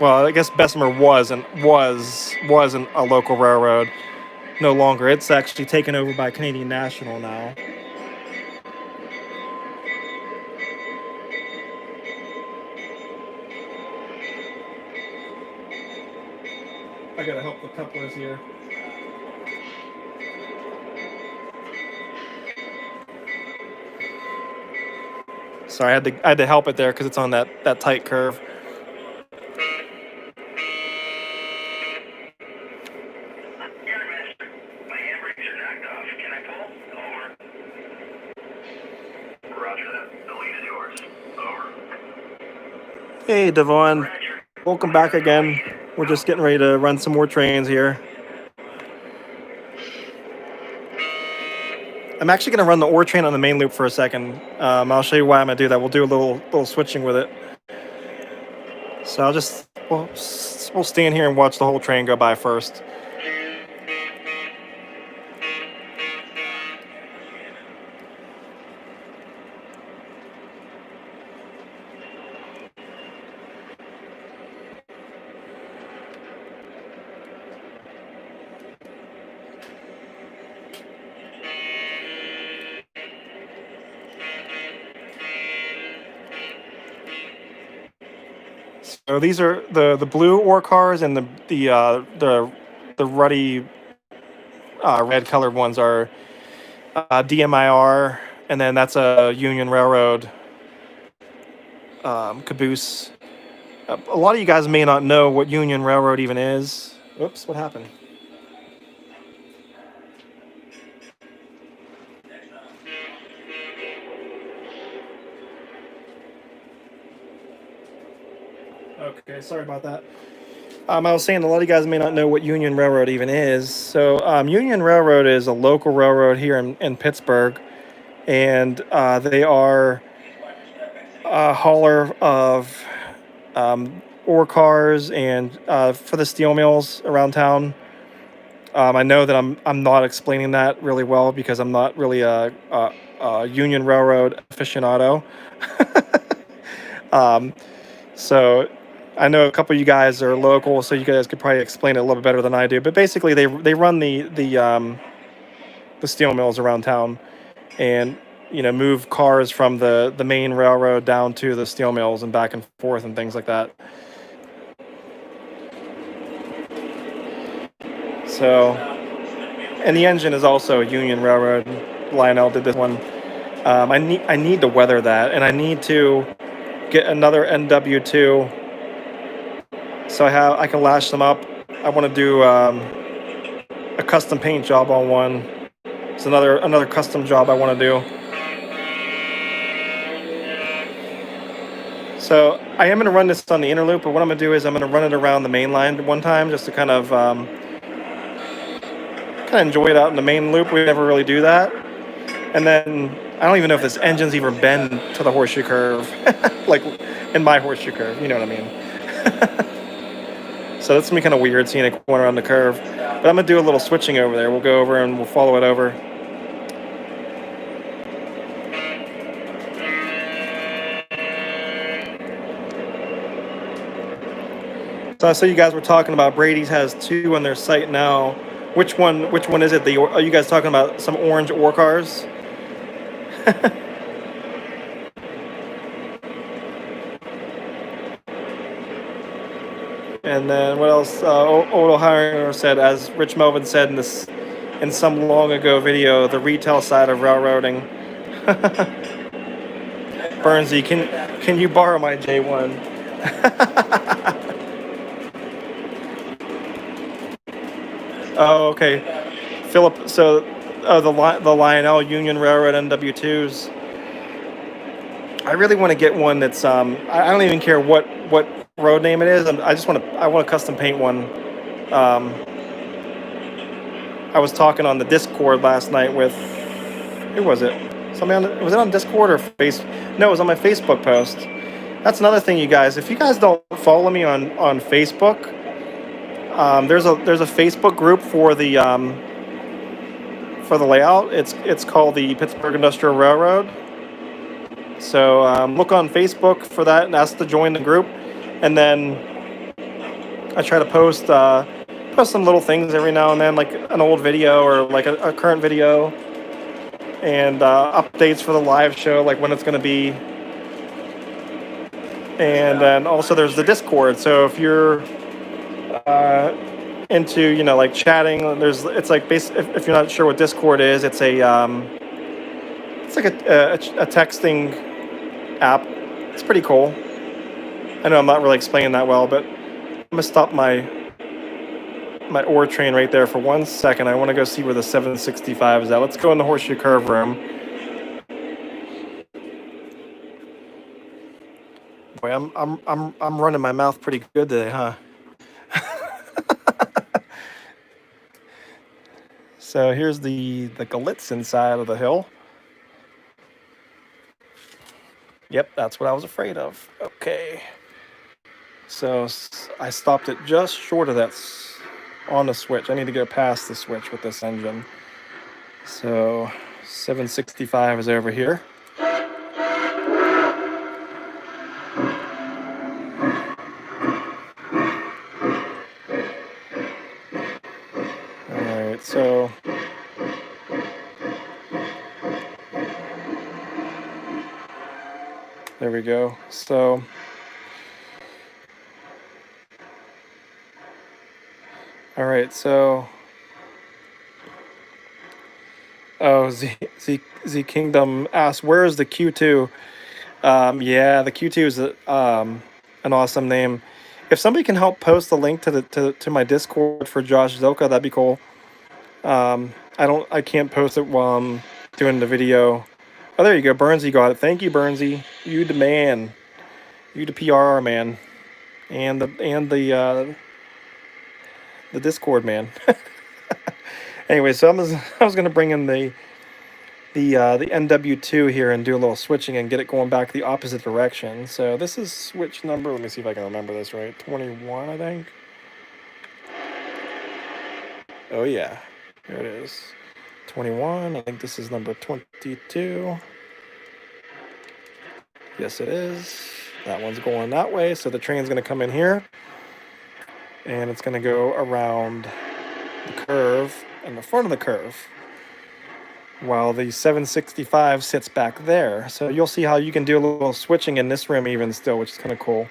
S1: Well, I guess Bessemer wasn't a local railroad. No longer. It's actually taken over by Canadian National now. I gotta help the couplers here. Sorry, I had to help it there because it's on that tight curve. Hey, Devon. Welcome back again. We're just getting ready to run some more trains here. I'm actually going to run the ore train on the main loop for a second. I'll show you why I'm going to do that. We'll do a little switching with it. So we'll stand here and watch the whole train go by first. So these are the blue ore cars, and the ruddy red colored ones are DMIR, and then that's a Union Railroad caboose. A lot of you guys may not know what Union Railroad even is. Oops, what happened? Okay, sorry about that. I was saying a lot of you guys may not know what Union Railroad even is. So Union Railroad is a local railroad here in Pittsburgh, and they are a hauler of ore cars and for the steel mills around town. I know that I'm not explaining that really well because I'm not really a Union Railroad aficionado. So I know a couple of you guys are local, so you guys could probably explain it a little bit better than I do. But basically, they run the steel mills around town, and move cars from the main railroad down to the steel mills and back and forth and things like that. So, and the engine is also a Union Railroad. Lionel did this one. I need to weather that, and I need to get another NW2 so I can lash them up. I want to do a custom paint job on one. It's another custom job I want to do. So I am going to run this on the inner loop, but what I'm going to do is I'm going to run it around the main line one time just to kind of enjoy it out in the main loop. We never really do that. And then I don't even know if this engine's even been to the horseshoe curve, like in my horseshoe curve. You know what I mean? So that's gonna be kind of weird seeing it going around the curve. But I'm gonna do a little switching over there. We'll go over and we'll follow it over. So I saw you guys were talking about Brady's has 2 on their site now. Which one is it? Are you guys talking about some orange ore cars? And then what else? Odo Hirer said, as Rich Melvin said in some long ago video, the retail side of railroading. Burnsy, can you borrow my J1? Oh, okay. Philip, so the Lionel Union Railroad NW2s. I really want to get one that's I don't even care what road name it is. I want to custom paint one. I was talking on the Discord last night with, who was it? Was it on Discord or No, it was on my Facebook post. That's another thing, you guys. If you guys don't follow me on Facebook, there's a Facebook group for the layout. It's called the Pittsburgh Industrial Railroad. So look on Facebook for that and ask to join the group. And then I try to post some little things every now and then, like an old video or like a current video, and updates for the live show, like when it's going to be. And then also there's the Discord. So if you're into like chatting, it's like if you're not sure what Discord is, it's like a texting app. It's pretty cool. I know I'm not really explaining that well, but I'm gonna stop my ore train right there for 1 second. I want to go see where the 765 is at. Let's go in the horseshoe curve room. Boy, I'm running my mouth pretty good today, huh? So here's the Galitzin side of the hill. Yep, that's what I was afraid of. Okay. So I stopped it just short of that on the switch. I need to go past the switch with this engine. So 765 is over here. Alright, so there we go. So all right, so Z Kingdom asks, where is the Q2? Yeah, the Q2 is an awesome name. If somebody can help post the link to my Discord for Josh Zoka, that'd be cool. I can't post it while I'm doing the video. Oh, there you go, Burnsy got it. Thank you, Burnsy. You the man. You the PR man, and the Discord man. Anyway, so I was gonna bring in the NW2 here and do a little switching and get it going back the opposite direction. So this is switch number. Let me see if I can remember this right. 21, I think. Oh yeah, here it is. 21. I think this is number 22. Yes, it is. That one's going that way. So the train's gonna come in here, and it's gonna go around the curve in the front of the curve, while the 765 sits back there. So you'll see how you can do a little switching in this rim even still, which is kind of cool.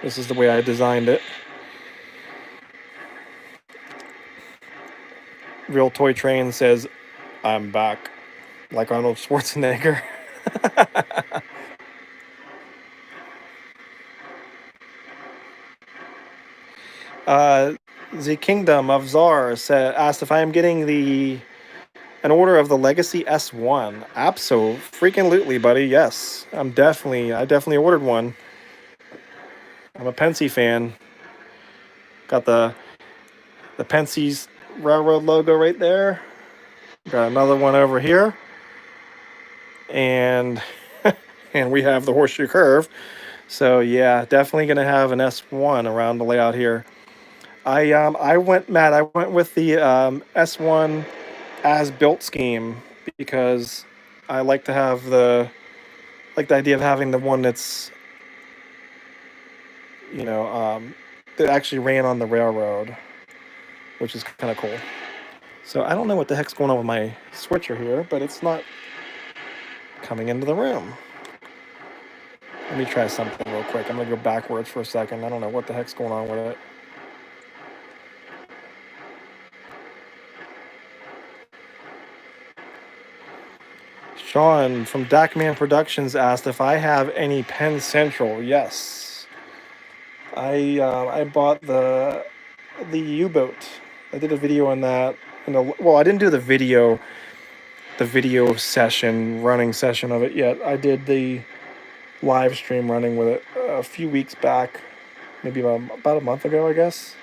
S1: This is the way I designed it. Real Toy Train says, I'm back. like Arnold Schwarzenegger. The Kingdom of Czar asked if I am getting an order of the Legacy S1. Absolutely, freaking lootly, buddy. Yes, I definitely ordered one. I'm a Pensy fan. Got the Pensy's Railroad logo right there. Got another one over here, and and we have the Horseshoe Curve. So yeah, definitely gonna have an S1 around the layout here. I went, Matt. I went with the S1 as built scheme because I like to have the idea of having the one that's you know that actually ran on the railroad, which is kind of cool. So I don't know what the heck's going on with my switcher here, but it's not coming into the room. Let me try something real quick. I'm gonna go backwards for a second. I don't know what the heck's going on with it. Sean from Dackman Productions asked if I have any Penn Central. Yes, I bought the U-boat. I did a video on that. Well, I didn't do the video session, running session of it yet. I did the live stream running with it a few weeks back, maybe about a month ago, I guess.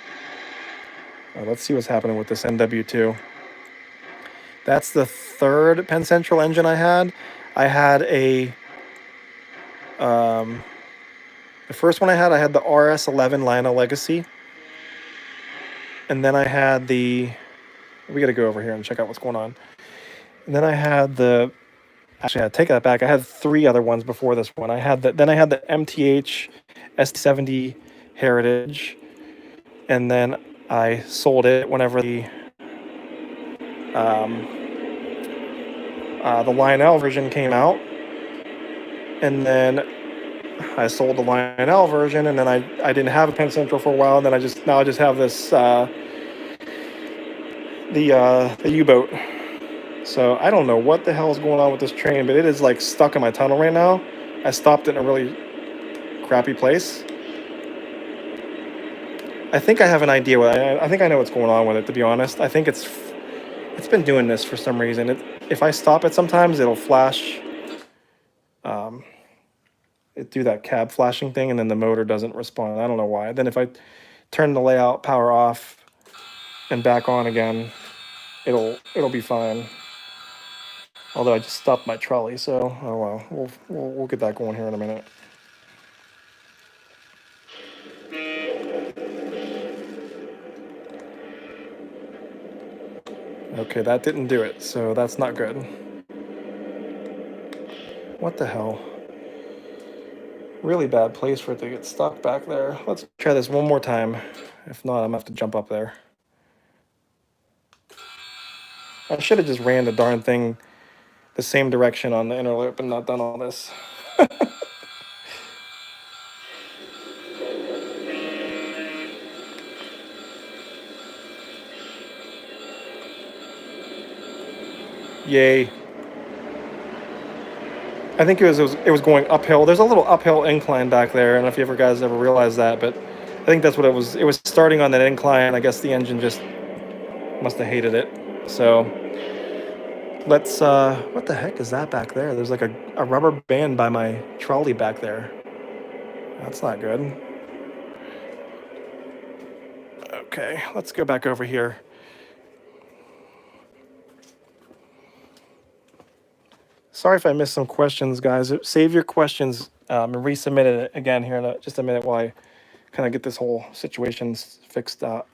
S1: Let's see what's happening with this NW2. That's the third Penn Central engine I had. I had the first one I had the RS11 Lionel Legacy. And then I had we got to go over here and check out what's going on. And then I had actually, I take that back. I had three other ones before this one. Then I had the MTH ST70 Heritage. And then I sold it whenever the Lionel version came out. And then I sold the Lionel version, and then I didn't have a Penn Central for a while, and then I just have this the U-boat. So I don't know what the hell is going on with this train, but it is like stuck in my tunnel right now. I stopped it in a really crappy place. I think I have an idea I think I know what's going on with it. To be honest, I think it's been doing this for some reason. If I stop it, sometimes it'll flash. It do that cab flashing thing, and then the motor doesn't respond. I don't know why. Then if I turn the layout power off and back on again, it'll be fine. Although I just stopped my trolley, so oh well, we'll get that going here in a minute. Okay, that didn't do it, so that's not good. What the hell? Really bad place for it to get stuck back there. Let's try this one more time. If not, I'm gonna have to jump up there. I should have just ran the darn thing the same direction on the inner loop and not done all this. Yay. I think it was going uphill. There's a little uphill incline back there. I don't know if you guys ever realized that, but I think that's what it was. It was starting on that incline. I guess the engine just must have hated it. So let's what the heck is that back there? There's like a rubber band by my trolley back there. That's not good. Okay, let's go back over here. Sorry if I missed some questions, guys. Save your questions and resubmit it again here in just a minute while I kind of get this whole situation fixed out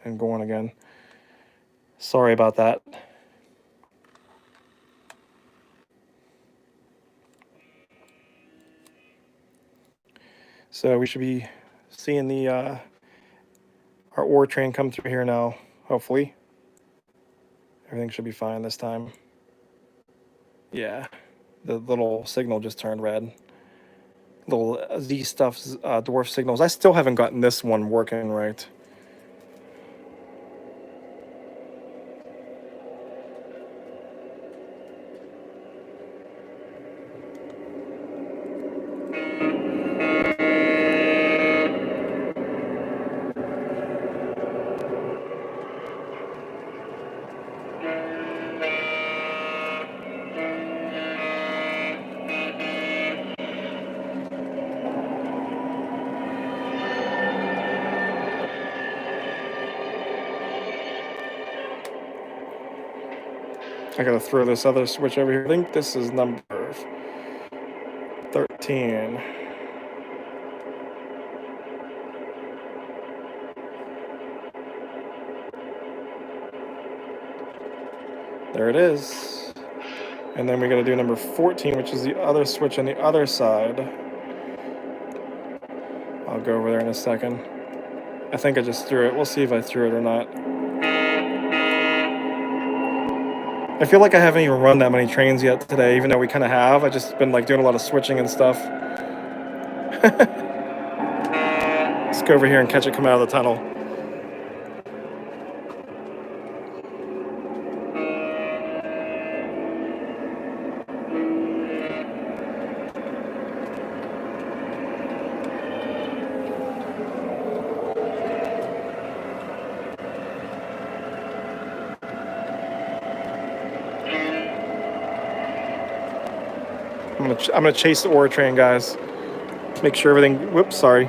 S1: and going again. Sorry about that. So we should be seeing our ore train come through here now, hopefully. Everything should be fine this time. Yeah, the little signal just turned red. Little Z stuff, dwarf signals. I still haven't gotten this one working right. I gotta throw this other switch over here. I think this is number 13. There it is. And then we gotta do number 14, which is the other switch on the other side. I'll go over there in a second. I think I just threw it. We'll see if I threw it or not. I feel like I haven't even run that many trains yet today, even though we kind of have. I just been like doing a lot of switching and stuff. Let's go over here and catch it come out of the tunnel. I'm gonna chase the ore train, guys. Make sure everything. Whoops, sorry.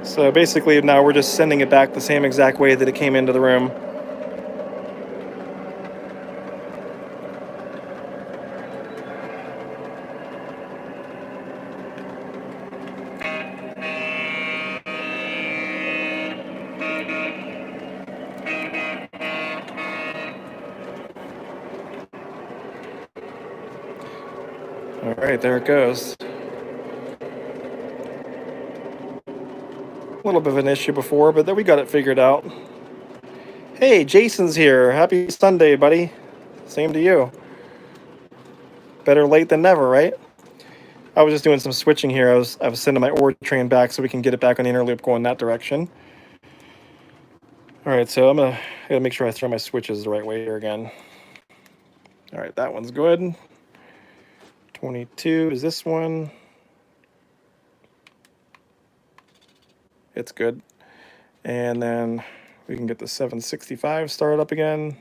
S1: So basically, now we're just sending it back the same exact way that it came into the room. All right, there it goes. A little bit of an issue before, but then we got it figured out. Hey, Jason's here. Happy Sunday, buddy. Same to you. Better late than never, right? I was just doing some switching here. I was sending my ore train back so we can get it back on the inner loop going that direction. All right, so I gotta make sure I throw my switches the right way here again. All right, that one's good. 22 is this one. It's good. And then we can get the 765 started up again.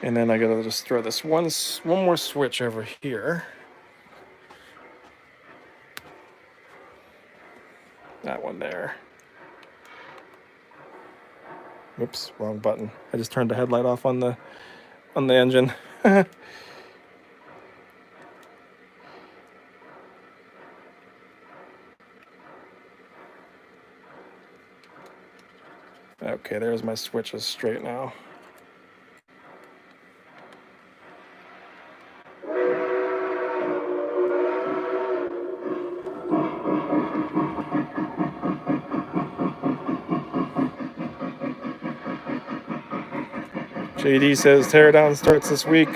S1: And then I gotta just throw this one more switch over here. That one there. Oops, wrong button. I just turned the headlight off on the engine. Okay, there's my switches straight now. JD says teardown starts this week.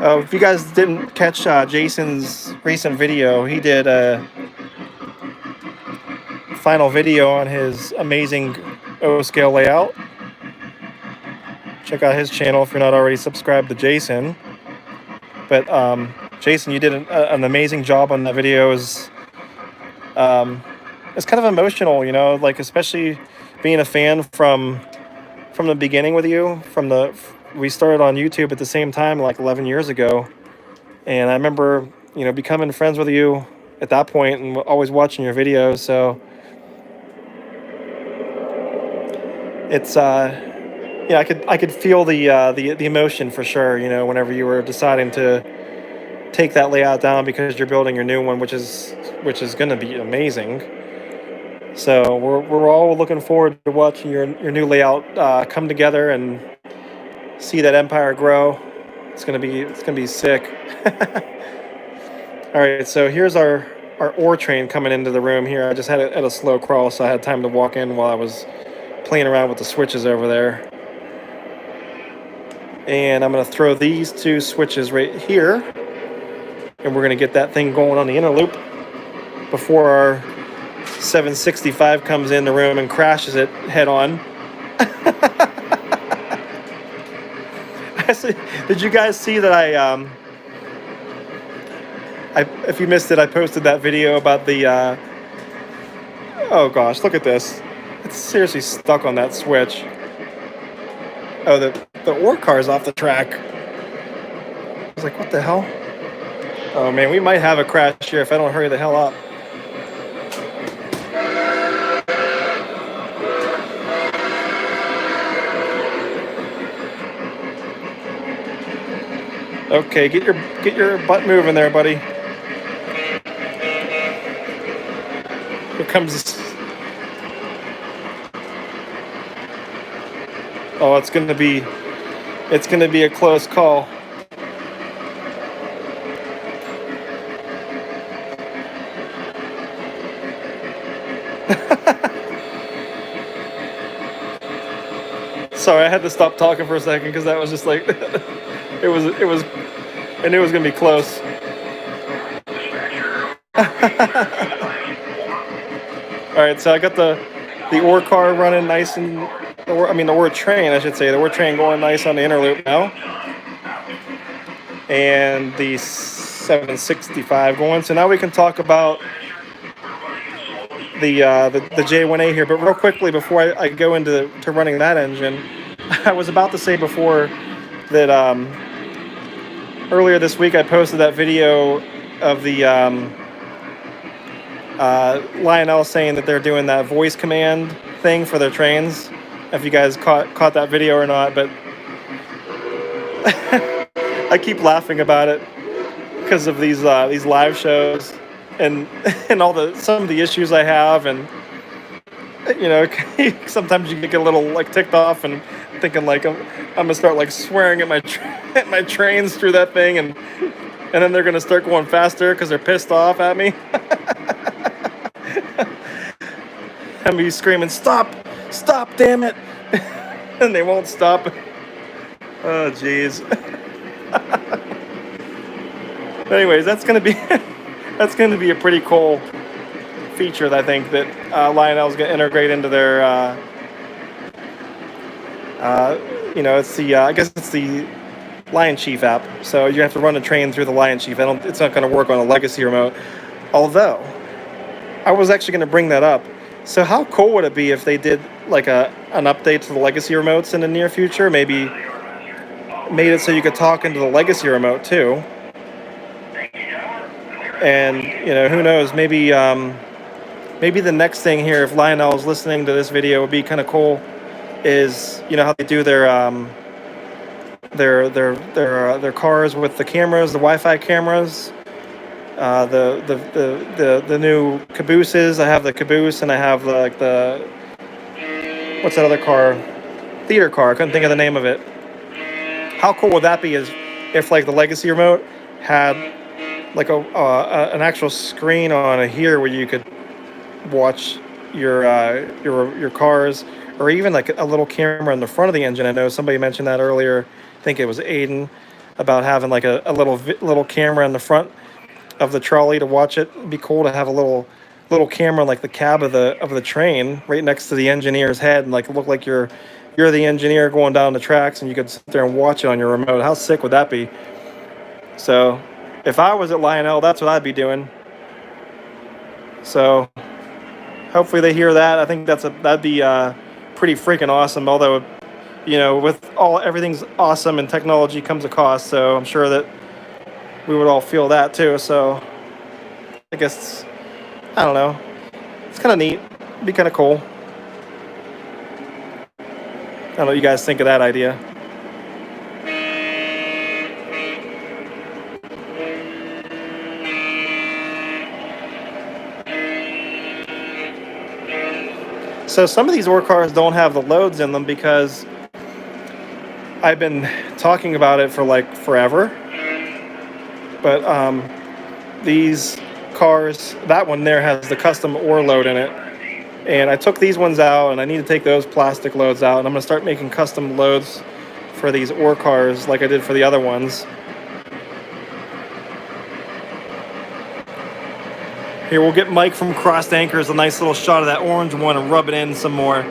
S1: If you guys didn't catch Jason's recent video, he did a final video on his amazing O-scale layout. Check out his channel if you're not already subscribed to Jason. But Jason, you did an amazing job on that video. It's kind of emotional, you know, like especially being a fan from the beginning with you. We started on YouTube at the same time, like 11 years ago, and I remember, you know, becoming friends with you at that point and always watching your videos. So it's yeah, I could feel the emotion for sure, you know, whenever you were deciding to take that layout down because you're building your new one, which is going to be amazing. So we're all looking forward to watching your new layout come together and see that empire grow. It's gonna be sick. All right, so here's our ore train coming into the room here. I just had it at a slow crawl, so I had time to walk in while I was playing around with the switches over there. And I'm gonna throw these two switches right here, and we're gonna get that thing going on the inner loop before our 765 comes in the room and crashes it head on. Did you guys see that I if you missed it, I posted that video about the oh gosh, look at this. It's seriously stuck on that switch. Oh, the ore cars off the track. I was like, what the hell? Oh man, we might have a crash here if I don't hurry the hell up. Okay, get your butt moving there, buddy. Here comes this. Oh, it's gonna be a close call. Sorry, I had to stop talking for a second because that was just like it was I knew it was gonna be close. All right, so I got the ore car running nice and the ore train, I should say, the ore train going nice on the inner loop now, and the 765 going. So now we can talk about the J1A here. But real quickly before I go into running that engine, I was about to say before that earlier this week I posted that video of the Lionel saying that they're doing that voice command thing for their trains. If you guys caught that video or not, but I keep laughing about it because of these live shows and some of the issues I have, and sometimes you get a little like ticked off and thinking like I'm gonna start like swearing at my trains through that thing, and then they're gonna start going faster because they're pissed off at me. And me screaming, stop, damn it. And they won't stop. Oh, jeez. Anyways, that's gonna be a pretty cool feature that I think that Lionel's gonna integrate into their it's the I guess it's the Lion Chief app. So you have to run a train through the Lion Chief. It's not gonna work on a legacy remote. Although I was actually gonna bring that up. So how cool would it be if they did like an update to the legacy remotes in the near future? Maybe made it so you could talk into the legacy remote too. And who knows? Maybe the next thing here, if Lionel's listening to this video, would be kind of cool. Is how they do their cars with the cameras, the Wi-Fi cameras. The new cabooses. I have the caboose, and I have the what's that other car? Theater car. I couldn't think of the name of it. How cool would that be? Is if like the legacy remote had like an actual screen on it here where you could watch your cars, or even like a little camera in the front of the engine. I know somebody mentioned that earlier. I think it was Aiden, about having like a little camera in the front of the trolley to watch it. It'd be cool to have a little camera like the cab of the train right next to the engineer's head, and like look like you're the engineer going down the tracks, and you could sit there and watch it on your remote. How sick would that be? So if I was at Lionel, that's what I'd be doing. So hopefully they hear that. I think that'd be pretty freaking awesome. Although with everything's awesome and technology comes a cost, so I'm sure that we would all feel that too. So I guess, I don't know, it's kind of neat. It'd be kind of cool. I don't know what you guys think of that idea. So some of these ore cars don't have the loads in them because I've been talking about it for like forever. But these cars, that one there has the custom ore load in it. And I took these ones out, and I need to take those plastic loads out. And I'm going to start making custom loads for these ore cars like I did for the other ones. Here, we'll get Mike from Crossed Anchors a nice little shot of that orange one and rub it in some more.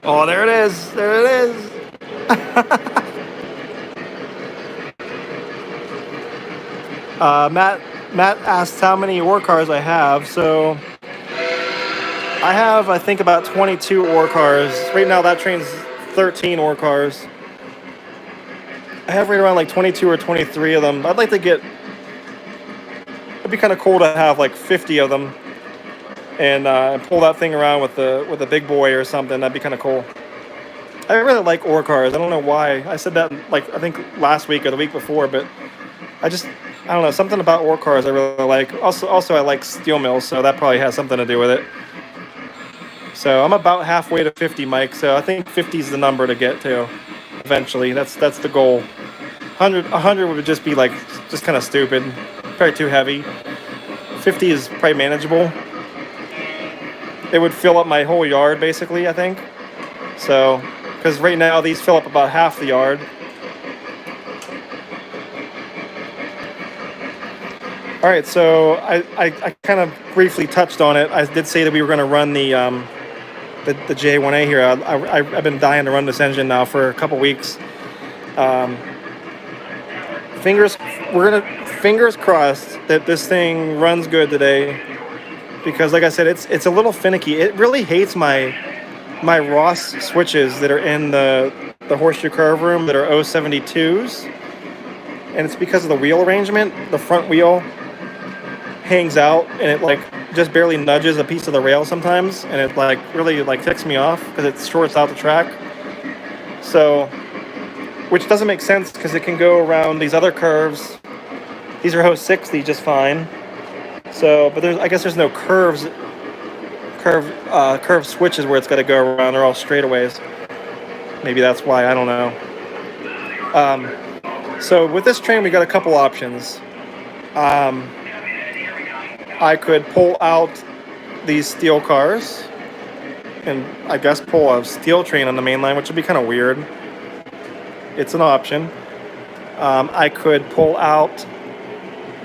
S1: Oh, there it is. There it is. Matt Matt asked how many ore cars I have, so I have, I think, about 22 ore cars. Right now, that train's 13 ore cars. I have right around like 22 or 23 of them. I'd like to get, it'd be kind of cool to have like 50 of them and pull that thing around with the big boy or something. That'd be kind of cool. I really like ore cars. I don't know why. I said that like I think last week or the week before, but I don't know, something about ore cars I really like. Also I like steel mills, so that probably has something to do with it. So I'm about halfway to 50, Mike. So I think 50 is the number to get to eventually. That's the goal. 100 would just be like just kind of stupid, probably too heavy. 50 is probably manageable. It would fill up my whole yard basically, I think. So, because right now these fill up about half the yard. All right, so I kind of briefly touched on it. I did say that we were going to run the J1A here. I've been dying to run this engine now for a couple weeks. Fingers crossed that this thing runs good today, because like I said, it's a little finicky. It really hates my Ross switches that are in the horseshoe curve room that are 072s, and it's because of the wheel arrangement. The front wheel hangs out and it like just barely nudges a piece of the rail sometimes, and it like really like ticks me off because it shorts out the track. So, which doesn't make sense because it can go around these other curves. These are 060 just fine. So, but I guess there's no curve switches where it's got to go around. They're all straightaways. Maybe that's why, I don't know. So with this train, we got a couple options. I could pull out these steel cars and I guess pull a steel train on the main line, which would be kind of weird. It's an option. I could pull out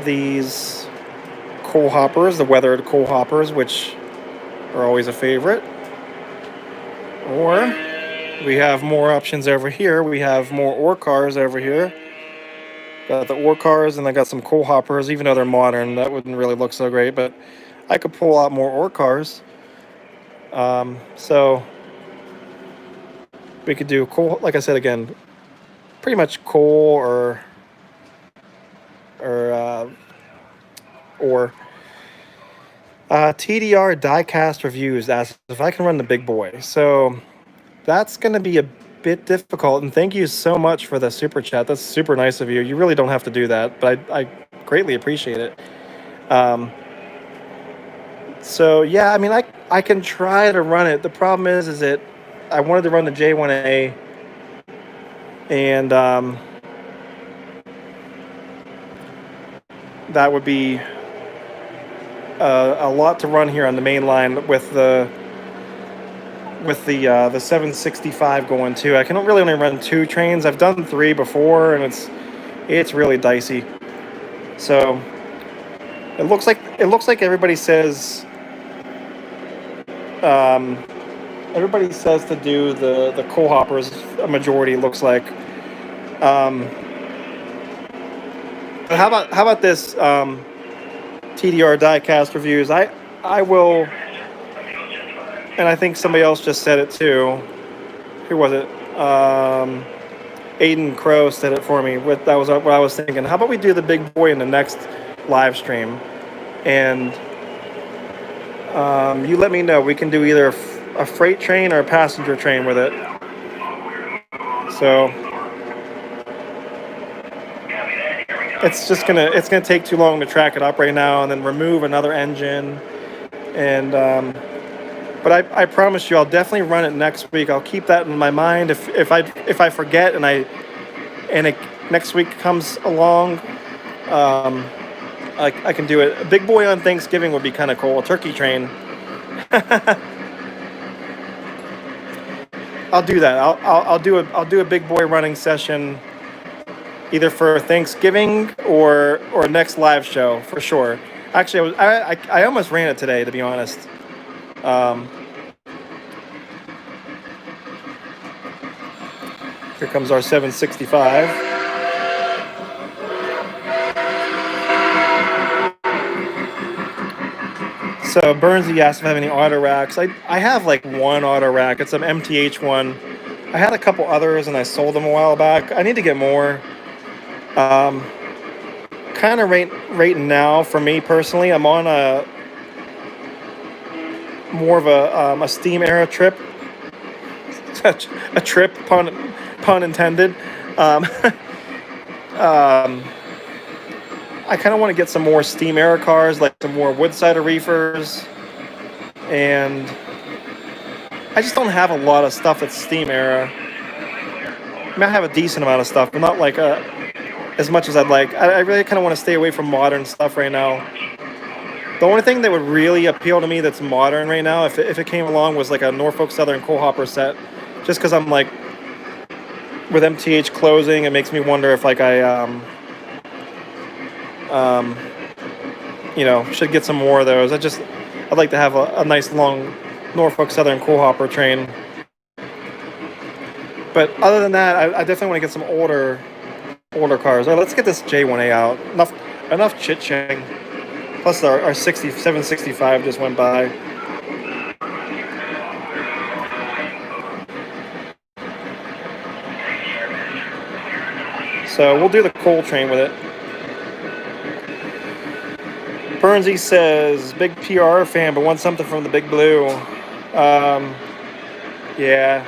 S1: these coal hoppers, the weathered coal hoppers, which are always a favorite. Or we have more options over here. We have more ore cars over here. Got the ore cars, and I got some coal hoppers. Even though they're modern, that wouldn't really look so great, but I could pull out more ore cars. So we could do coal, like I said again, pretty much coal or TDR diecast reviews asks if I can run the big boy. So that's going to be a bit difficult. And thank you so much for the super chat. That's super nice of you. You really don't have to do that, but I greatly appreciate it. So yeah, I mean, I can try to run it. The problem is that I wanted to run the J1A, and that would be a lot to run here on the main line with the 765 going too. I can really only run 2 trains. I've done 3 before, and it's really dicey. So it looks like everybody says to do the coal hoppers. A majority looks like. But how about this TDR diecast reviews? I will, and I think somebody else just said it too. Who was it? Aiden Crow said it for me. That was what I was thinking. How about we do the big boy in the next live stream, and you let me know. We can do either a freight train or a passenger train with it. So it's gonna take too long to track it up right now, and then remove another engine, and but I promise you I'll definitely run it next week. I'll keep that in my mind. If I forget and next week comes along, I can do it. A big boy on Thanksgiving would be kind of cool. A turkey train. I'll do that. I'll do a big boy running session either for Thanksgiving or next live show for sure. Actually, I almost ran it today, to be honest. Here comes our 765. So Burnsy asked if I have any auto racks. I have like one auto rack. It's an MTH one. I had a couple others and I sold them a while back. I need to get more. Kind of right now for me personally, I'm on a more of a Steam era trip. A trip, pun intended. Um, I kind of want to get some more Steam era cars, like some more Woodsider reefers, and I just don't have a lot of stuff that's Steam era. I mean, I have a decent amount of stuff, but not like as much as I'd like. I really kind of want to stay away from modern stuff right now. The only thing that would really appeal to me that's modern right now, if it came along, was like a Norfolk Southern coal hopper set. Just because I'm like, with MTH closing, it makes me wonder if like should get some more of those. I'd like to have a nice long Norfolk Southern coal hopper train. But other than that, I definitely want to get some older cars. All right, let's get this J1A out. Enough chit-chatting. Plus our 765 just went by. So we'll do the coal train with it. Burnsy says, big PR fan, but wants something from the Big Blue. Yeah.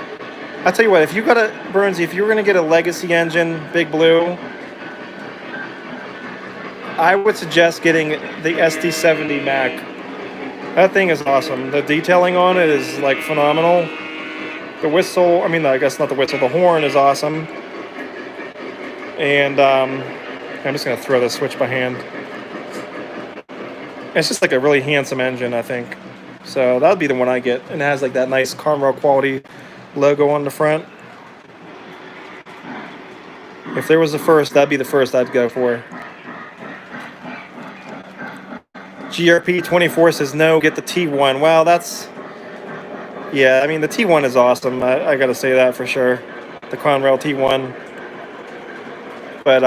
S1: I'll tell you what, if you got Burnsy, if you were going to get a legacy engine, Big Blue, I would suggest getting the SD70 Mac. That thing is awesome. The detailing on it is like phenomenal. The whistle, I guess not the whistle, the horn is awesome. And I'm just going to throw the switch by hand. It's just like a really handsome engine, I think. So that would be the one I get. And it has like that nice Conrail quality logo on the front. If there was a first, that'd be the first I'd go for. GRP24 says no, get the T1. Well, yeah, the T1 is awesome. I gotta say that for sure. The Conrail T1. But,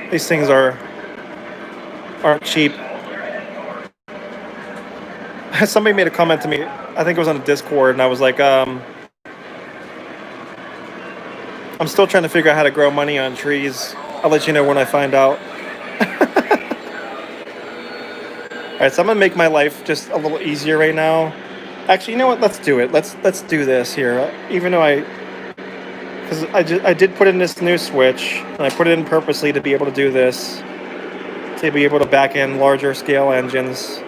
S1: these things aren't cheap. Somebody made a comment to me, I think it was on the Discord, and I was like, I'm still trying to figure out how to grow money on trees. I'll let you know when I find out. Alright, so I'm gonna make my life just a little easier right now. Actually, you know what? Let's do it. Let's do this here. Even though because I did put in this new switch, and I put it in purposely to be able to do this, to be able to back in larger scale engines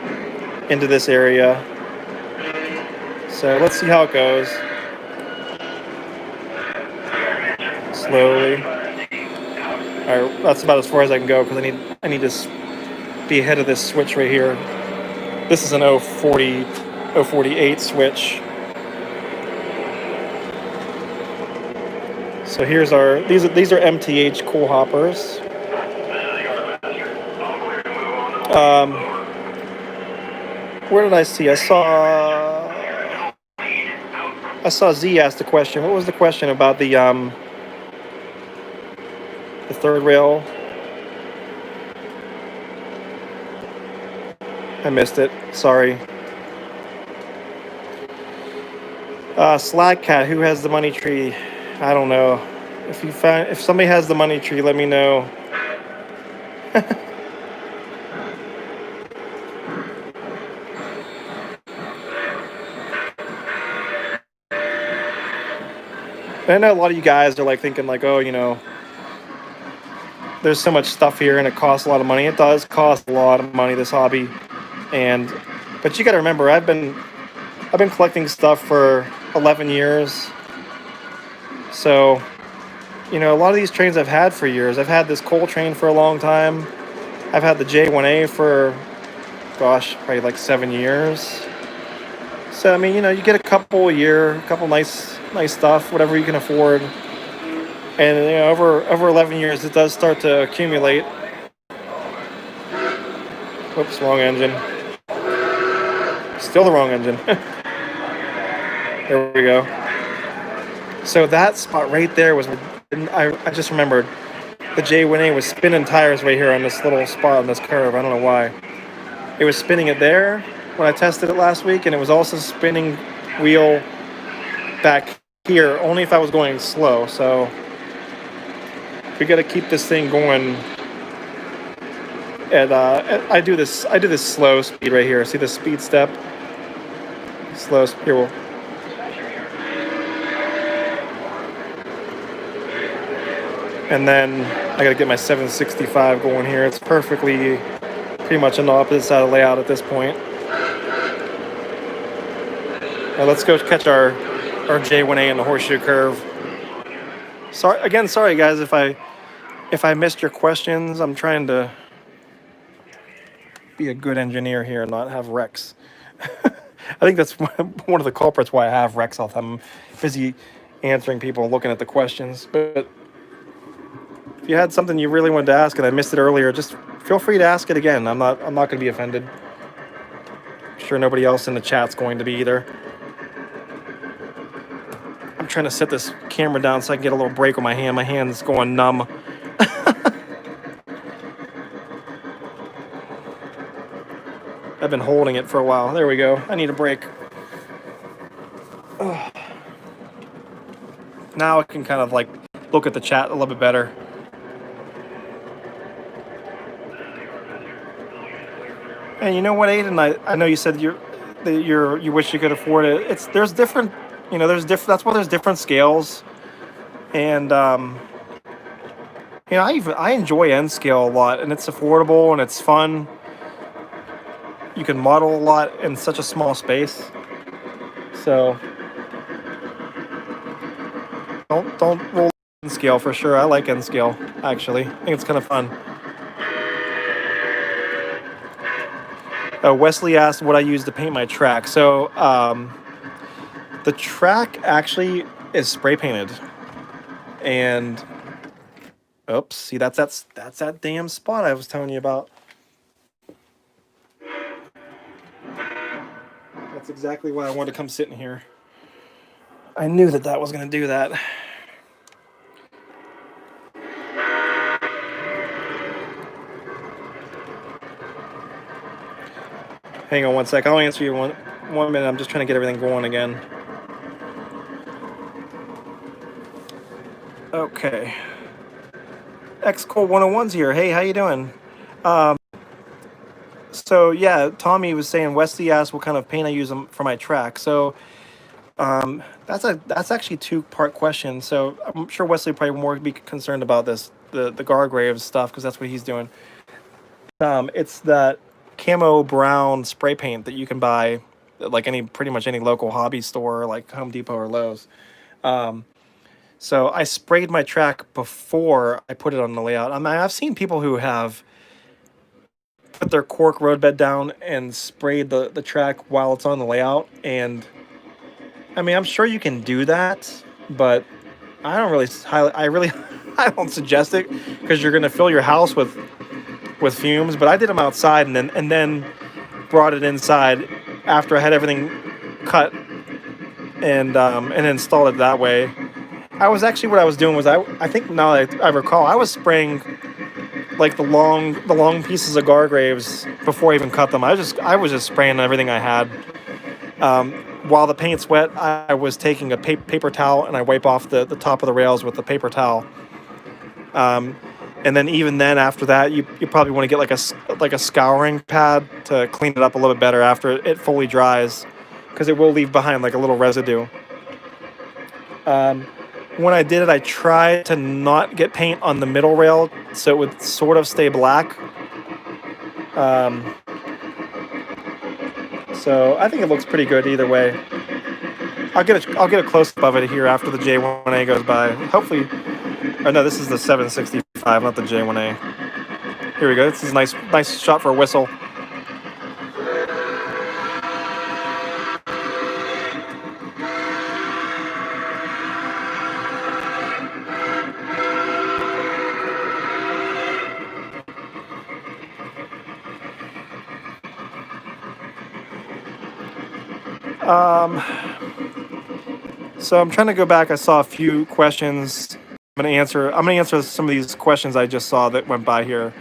S1: into this area. So let's see how it goes. Slowly. Alright, that's about as far as I can go because I need to be ahead of this switch right here. This is an 048 switch. So here's these are MTH coal hoppers. Where did I see? I saw Z ask the question. What was the question about the third rail? I missed it. Sorry. Slagcat, who has the money tree? I don't know. If somebody has the money tree, let me know. I know a lot of you guys are like thinking like, oh, there's so much stuff here and it costs a lot of money. It does cost a lot of money, this hobby. But you got to remember, I've been collecting stuff for 11 years. So, a lot of these trains I've had for years. I've had this coal train for a long time. I've had the J1A for, probably like 7 years. So, you get a couple a year, a couple nice stuff, whatever you can afford. And, over 11 years, it does start to accumulate. Whoops, wrong engine. Still the wrong engine. There we go. So that spot right there was, I just remembered, the J1A was spinning tires right here on this little spot on this curve. I don't know why. It was spinning it there when I tested it last week, and it was also spinning wheel back here only if I was going slow. So we got to keep this thing going. And I do this slow speed right here. See the speed step? Slow here. We'll. And then I got to get my 765 going here. It's perfectly, pretty much on the opposite side of the layout at this point. Now let's go catch our J1A in the horseshoe curve. Sorry guys if I missed your questions. I'm trying to be a good engineer here and not have wrecks. I think that's one of the culprits why I have wrecks all the time. I'm busy answering people, looking at the questions. But if you had something you really wanted to ask and I missed it earlier, just feel free to ask it again. I'm not going to be offended. I'm sure nobody else in the chat's going to be either. I'm trying to set this camera down so I can get a little break with my hand. My hand's going numb. I've been holding it for a while. There we go. I need a break. Ugh. Now I can kind of like look at the chat a little bit better. And you know what, Aiden? I know you said you wish you could afford it. There's different, that's why there's different scales. And I enjoy N scale a lot, and it's affordable and it's fun. You can model a lot in such a small space. So don't roll N scale for sure. I like N scale actually. I think it's kind of fun. Wesley asked what I use to paint my track. So the track actually is spray painted, and oops, see that's that damn spot I was telling you about. That's exactly why I wanted to come sit in here. I knew that was going to do that. Hang on one sec. I'll answer you one minute. I'm just trying to get everything going again. Okay. XCole101's here. Hey, how you doing? So yeah, Tommy was saying Wesley asked what kind of paint I use for my track. So that's actually a two-part question. So I'm sure Wesley probably more be concerned about this, the Gargraves stuff, because that's what he's doing. It's that camo brown spray paint that you can buy like pretty much any local hobby store like Home Depot or Lowe's. So I sprayed my track before I put it on the layout. I mean, I've seen people who have put their cork roadbed down and sprayed the track while it's on the layout, and I mean, I'm sure you can do that, but I don't really I don't suggest it, because you're going to fill your house with fumes. But I did them outside and then brought it inside after I had everything cut and installed it that way. What I was doing was I think now that I recall, I was spraying like the long pieces of Gargraves before I even cut them. I was just spraying everything I had. While the paint's wet, I was taking a paper towel and I wipe off the top of the rails with the paper towel. And then even then, after that, you probably want to get like a scouring pad to clean it up a little bit better after it fully dries, because it will leave behind like a little residue. When I did it, I tried to not get paint on the middle rail so it would sort of stay black. So I think it looks pretty good either way. I'll get a close up of it here after the J1A goes by. Hopefully, oh no, this is the 765, not the J1A. Here we go. This is a nice shot for a whistle. So I'm trying to go back. I saw a few questions gonna answer some of these questions I just saw that went by here.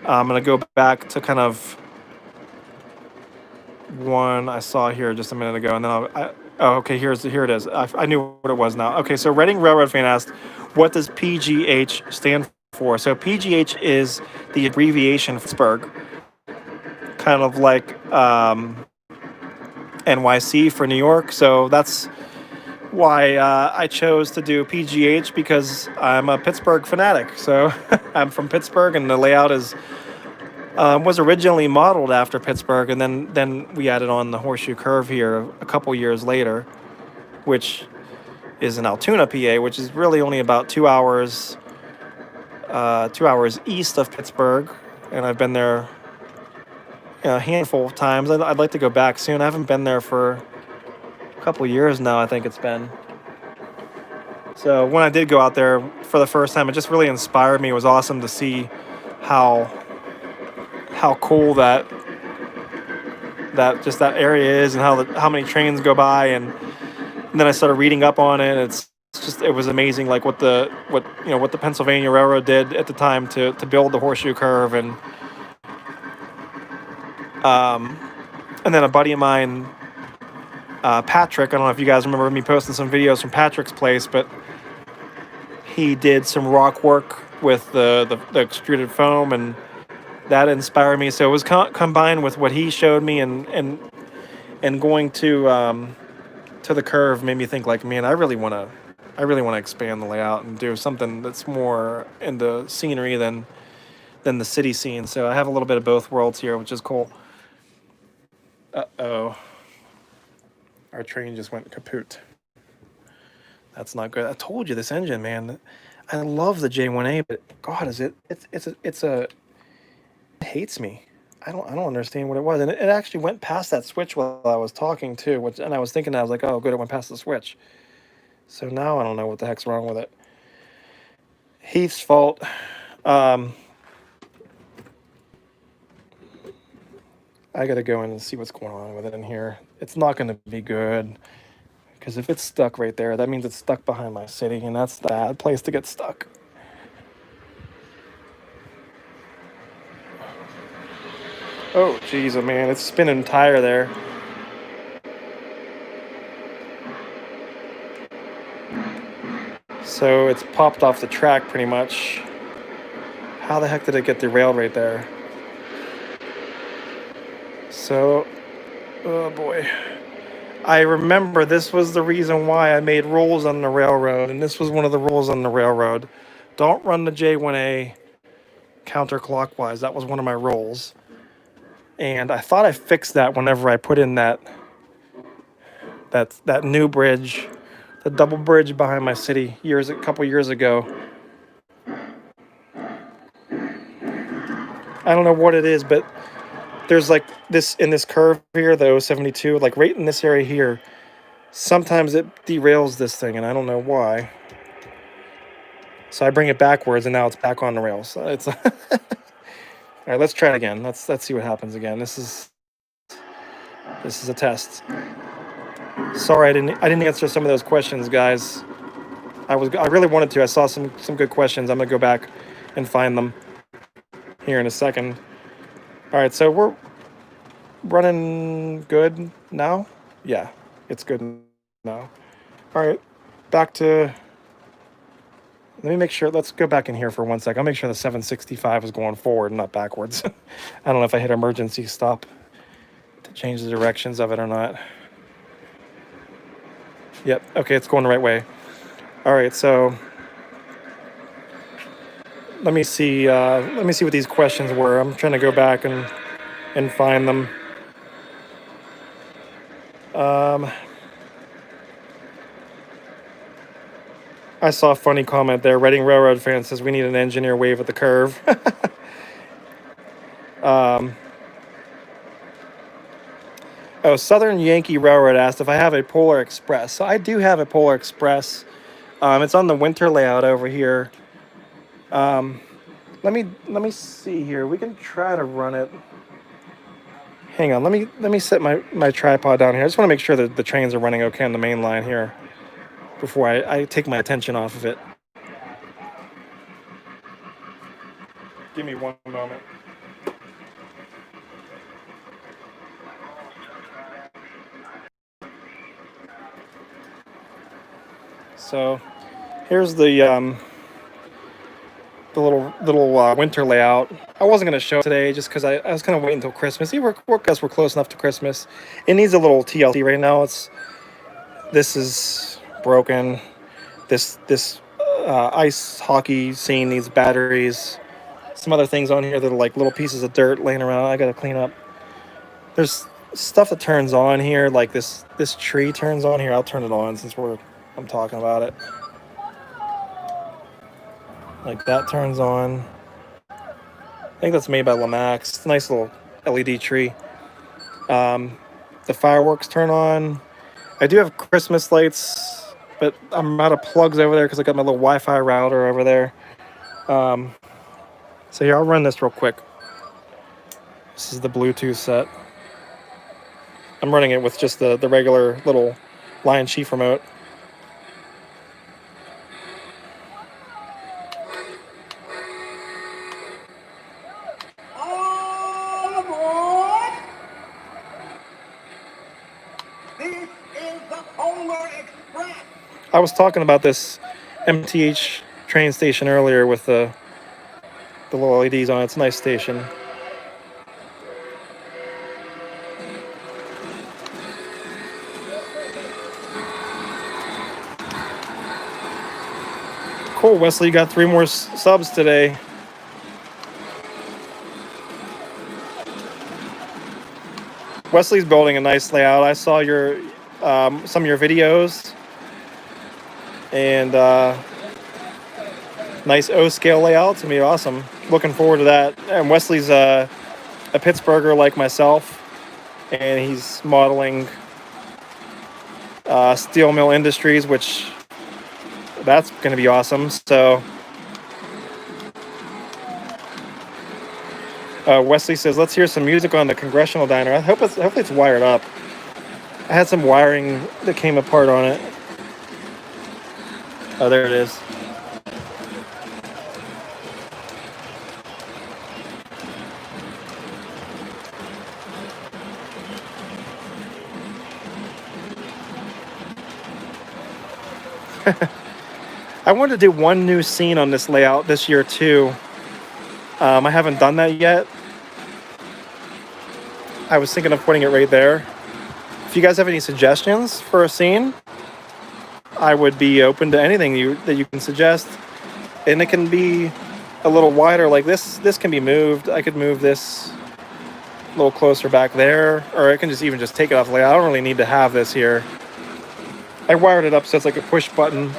S1: I'm gonna go back to kind of one I saw here just a minute ago, and then oh, okay, here it is. I knew what it was now. Okay, so Reading Railroad fan asked, what does PGH stand for? So PGH is the abbreviation for Pittsburgh, kind of like NYC for New York. So that's why I chose to do PGH, because I'm a Pittsburgh fanatic. So I'm from Pittsburgh, and the layout was originally modeled after Pittsburgh, and then we added on the horseshoe curve here a couple years later, which is in Altoona, PA, which is really only about 2 hours east of Pittsburgh, and I've been there a handful of times. I'd like to go back soon. I haven't been there for a couple years now, I think it's been. So when I did go out there for the first time, it just really inspired me. It was awesome to see how cool that area is, and how many trains go by, and then I started reading up on it. It was amazing, like what the Pennsylvania Railroad did at the time to build the horseshoe curve, and then a buddy of mine, Patrick. I don't know if you guys remember me posting some videos from Patrick's place, but he did some rock work with the extruded foam, and that inspired me. So it was combined with what he showed me, and going to the curve made me think, like, man, I really want to expand the layout and do something that's more in the scenery than the city scene. So I have a little bit of both worlds here, which is cool. Uh-oh. Our train just went kaput. That's not good. I told you, this engine, man. I love the J1A, but God, it hates me. I don't understand what it was. And it actually went past that switch while I was talking too, and I was thinking, I was like, oh good, it went past the switch. So now I don't know what the heck's wrong with it. Heath's fault. I gotta go in and see what's going on with it in here. It's not gonna be good, because if it's stuck right there, that means it's stuck behind my city, and that's the bad place to get stuck. Oh, geez, oh man, it's spinning tire there. So it's popped off the track pretty much. How the heck did it get derailed right there? So, oh boy. I remember this was the reason why I made rules on the railroad, and this was one of the rules on the railroad. Don't run the J1A counterclockwise. That was one of my rules. And I thought I fixed that whenever I put in that new bridge, the double bridge behind my city a couple years ago. I don't know what it is, but there's like this in this curve here, the 072, like right in this area here, sometimes it derails this thing, and I don't know why. So I bring it backwards, and now it's back on the rails. So it's all right. Let's try it again. Let's see what happens again. This is a test. Sorry, I didn't answer some of those questions, guys. I really wanted to. I saw some good questions. I'm gonna go back and find them here in a second. All right, so we're running good now. Yeah, it's good now. All right, back to. Let me make sure. Let's go back in here for 1 sec. I'll make sure the 765 is going forward, not backwards. I don't know if I hit emergency stop to change the directions of it or not. Yep. Okay, it's going the right way. All right, so let me see. Let me see what these questions were. I'm trying to go back and find them. I saw a funny comment there. Reading Railroad fan says we need an engineer wave at the curve. Oh, Southern Yankee Railroad asked if I have a Polar Express. So I do have a Polar Express. It's on the winter layout over here. Let me see here. We can try to run it. Hang on. Let me set my tripod down here. I just want to make sure that the trains are running okay on the main line here before I take my attention off of it. Give me one moment. So here's the little winter layout. I wasn't gonna show it today just because I was gonna wait until Christmas. We're close enough to Christmas. It needs a little TLC right now. This is broken. This ice hockey scene needs batteries. Some other things on here that are like little pieces of dirt laying around. I gotta clean up. There's stuff that turns on here, like this tree turns on here. I'll turn it on since I'm talking about it. Like that turns on. I think that's made by Lamax. It's a nice little LED tree. The fireworks turn on. I do have Christmas lights, but I'm out of plugs over there because I got my little Wi-Fi router over there. So here, I'll run this real quick. This is the Bluetooth set. I'm running it with just the regular little Lion Chief remote.
S2: All aboard! This is the Polar Express.
S1: I was talking about this MTH train station earlier with the little LEDs on it. It's a nice station. Cool, Wesley, you got 3 more subs today. Wesley's building a nice layout. I saw your some of your videos, and nice O-scale layout. It's gonna be awesome. Looking forward to that. And Wesley's a Pittsburgher like myself, and he's modeling Steel Mill Industries, which that's gonna be awesome. So Wesley says, let's hear some music on the Congressional Diner. Hopefully it's wired up. I had some wiring that came apart on it. Oh, there it is. I wanted to do one new scene on this layout this year too. I haven't done that yet. I was thinking of putting it right there. If you guys have any suggestions for a scene, I would be open to anything that you can suggest. And it can be a little wider, like this. This can be moved. I could move this a little closer back there, or I can just take it off the layout. I don't really need to have this here. I wired it up so it's like a push button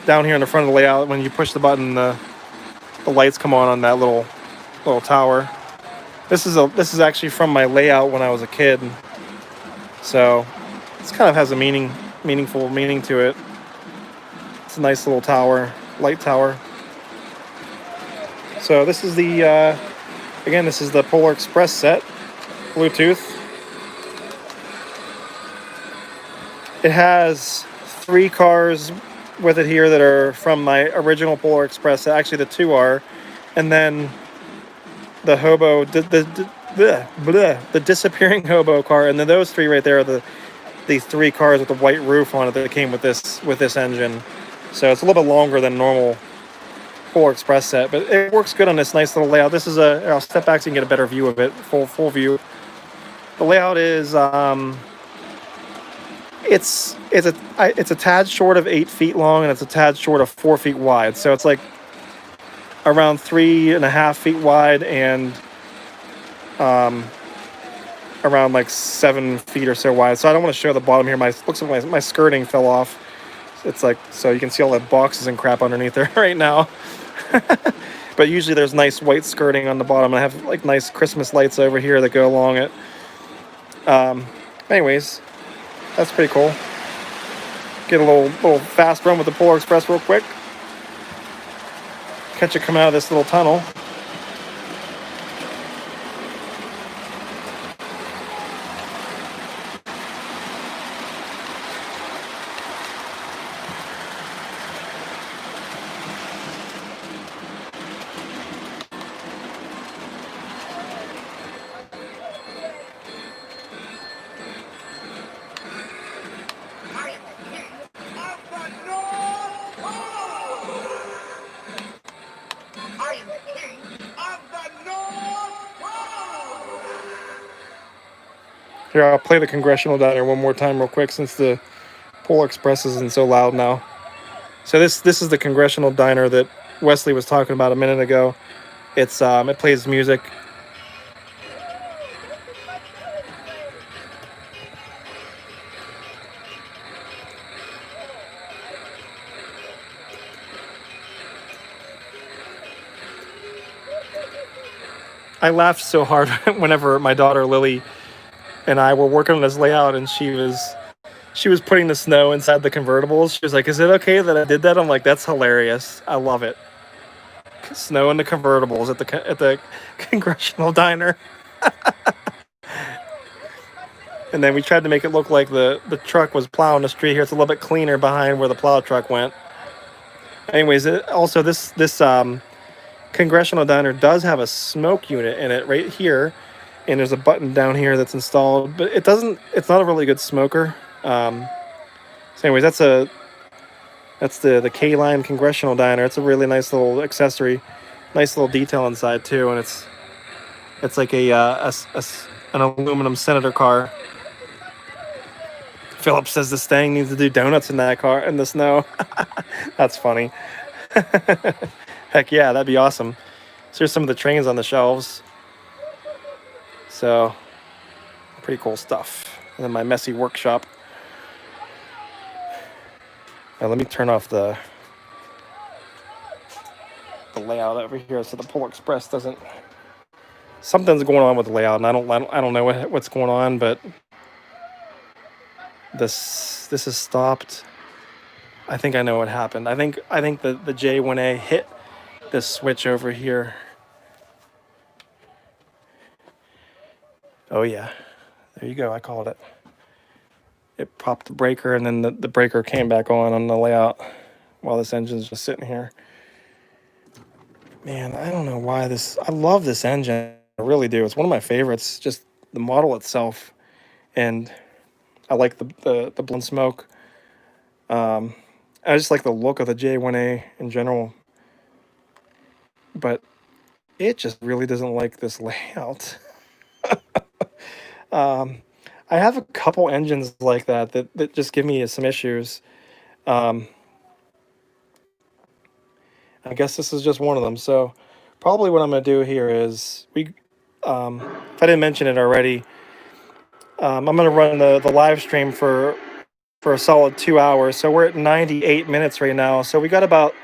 S1: down here in the front of the layout. When you push the button, the lights come on that little tower. This is actually from my layout when I was a kid, so this kind of has a meaningful meaning to it. It's a nice little tower, light tower. So this is again, this is the Polar Express set, Bluetooth. It has 3 cars with it here that are from my original Polar Express. Actually, the 2 are, and then the hobo, the disappearing hobo car, and then those 3 right there are these 3 cars with the white roof on it that came with this engine. So it's a little bit longer than normal Polar Express set, but it works good on this nice little layout. This is I'll step back so you can get a better view of it, full view. The layout is it's a tad short of 8 feet long, and it's a tad short of 4 feet wide. So it's like around 3.5 feet wide, and around like 7 feet or so wide. So I don't want to show the bottom here. Looks like my skirting fell off. It's like, so you can see all the boxes and crap underneath there right now. But usually there's nice white skirting on the bottom. I have like nice Christmas lights over here that go along it. Anyways, that's pretty cool. Get a little fast run with the Polar Express real quick. Catch it coming out of this little tunnel. Here, I'll play the Congressional Diner one more time real quick since the Polar Express isn't so loud now. So this is the Congressional Diner that Wesley was talking about a minute ago. It plays music. I laughed so hard whenever my daughter Lily and I were working on this layout, and she was putting the snow inside the convertibles. She was like, "Is it okay that I did that?" I'm like, "That's hilarious. I love it." Snow in the convertibles at the Congressional Diner. And then we tried to make it look like the truck was plowing the street here. It's a little bit cleaner behind where the plow truck went. Anyways, also this Congressional Diner does have a smoke unit in it right here, and there's a button down here that's installed, but it doesn't. It's not a really good smoker. So anyways, that's the K-Line Congressional Diner. It's a really nice little accessory, nice little detail inside too, and it's like an aluminum Senator car. Philip says the Stang needs to do donuts in that car in the snow. That's funny. Heck yeah, that'd be awesome. So here's some of the trains on the shelves. So pretty cool stuff. And then my messy workshop. Now let me turn off the layout over here so the Polar Express doesn't. Something's going on with the layout, and I don't know what's going on, but this is stopped. I think I know what happened. I think the J1A hit this switch over here. Oh yeah, there you go. I called it. It popped the breaker, and then the breaker came back on the layout while this engine's just sitting here. Man, I don't know why I love this engine. I really do. It's one of my favorites. Just the model itself, and I like the blend smoke. I just like the look of the J1A in general, but it just really doesn't like this layout. I have a couple engines like that just give me some issues. I guess this is just one of them. So probably what I'm going to do here is if I didn't mention it already, I'm going to run the live stream for a solid 2 hours. So we're at 98 minutes right now. So we got about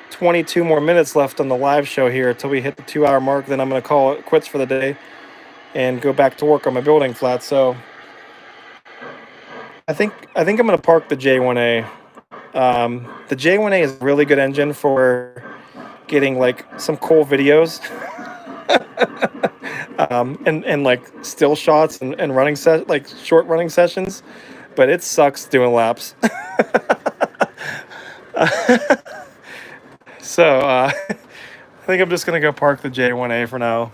S1: 22 more minutes left on the live show here until we hit the 2 hour mark. Then I'm going to call it quits for the day and go back to work on my building flat. So I think I'm going to park the J1A. The J1A is a really good engine for getting like some cool videos. And like still shots and running like short running sessions, but it sucks doing laps. So I think I'm just gonna go park the J1A for now.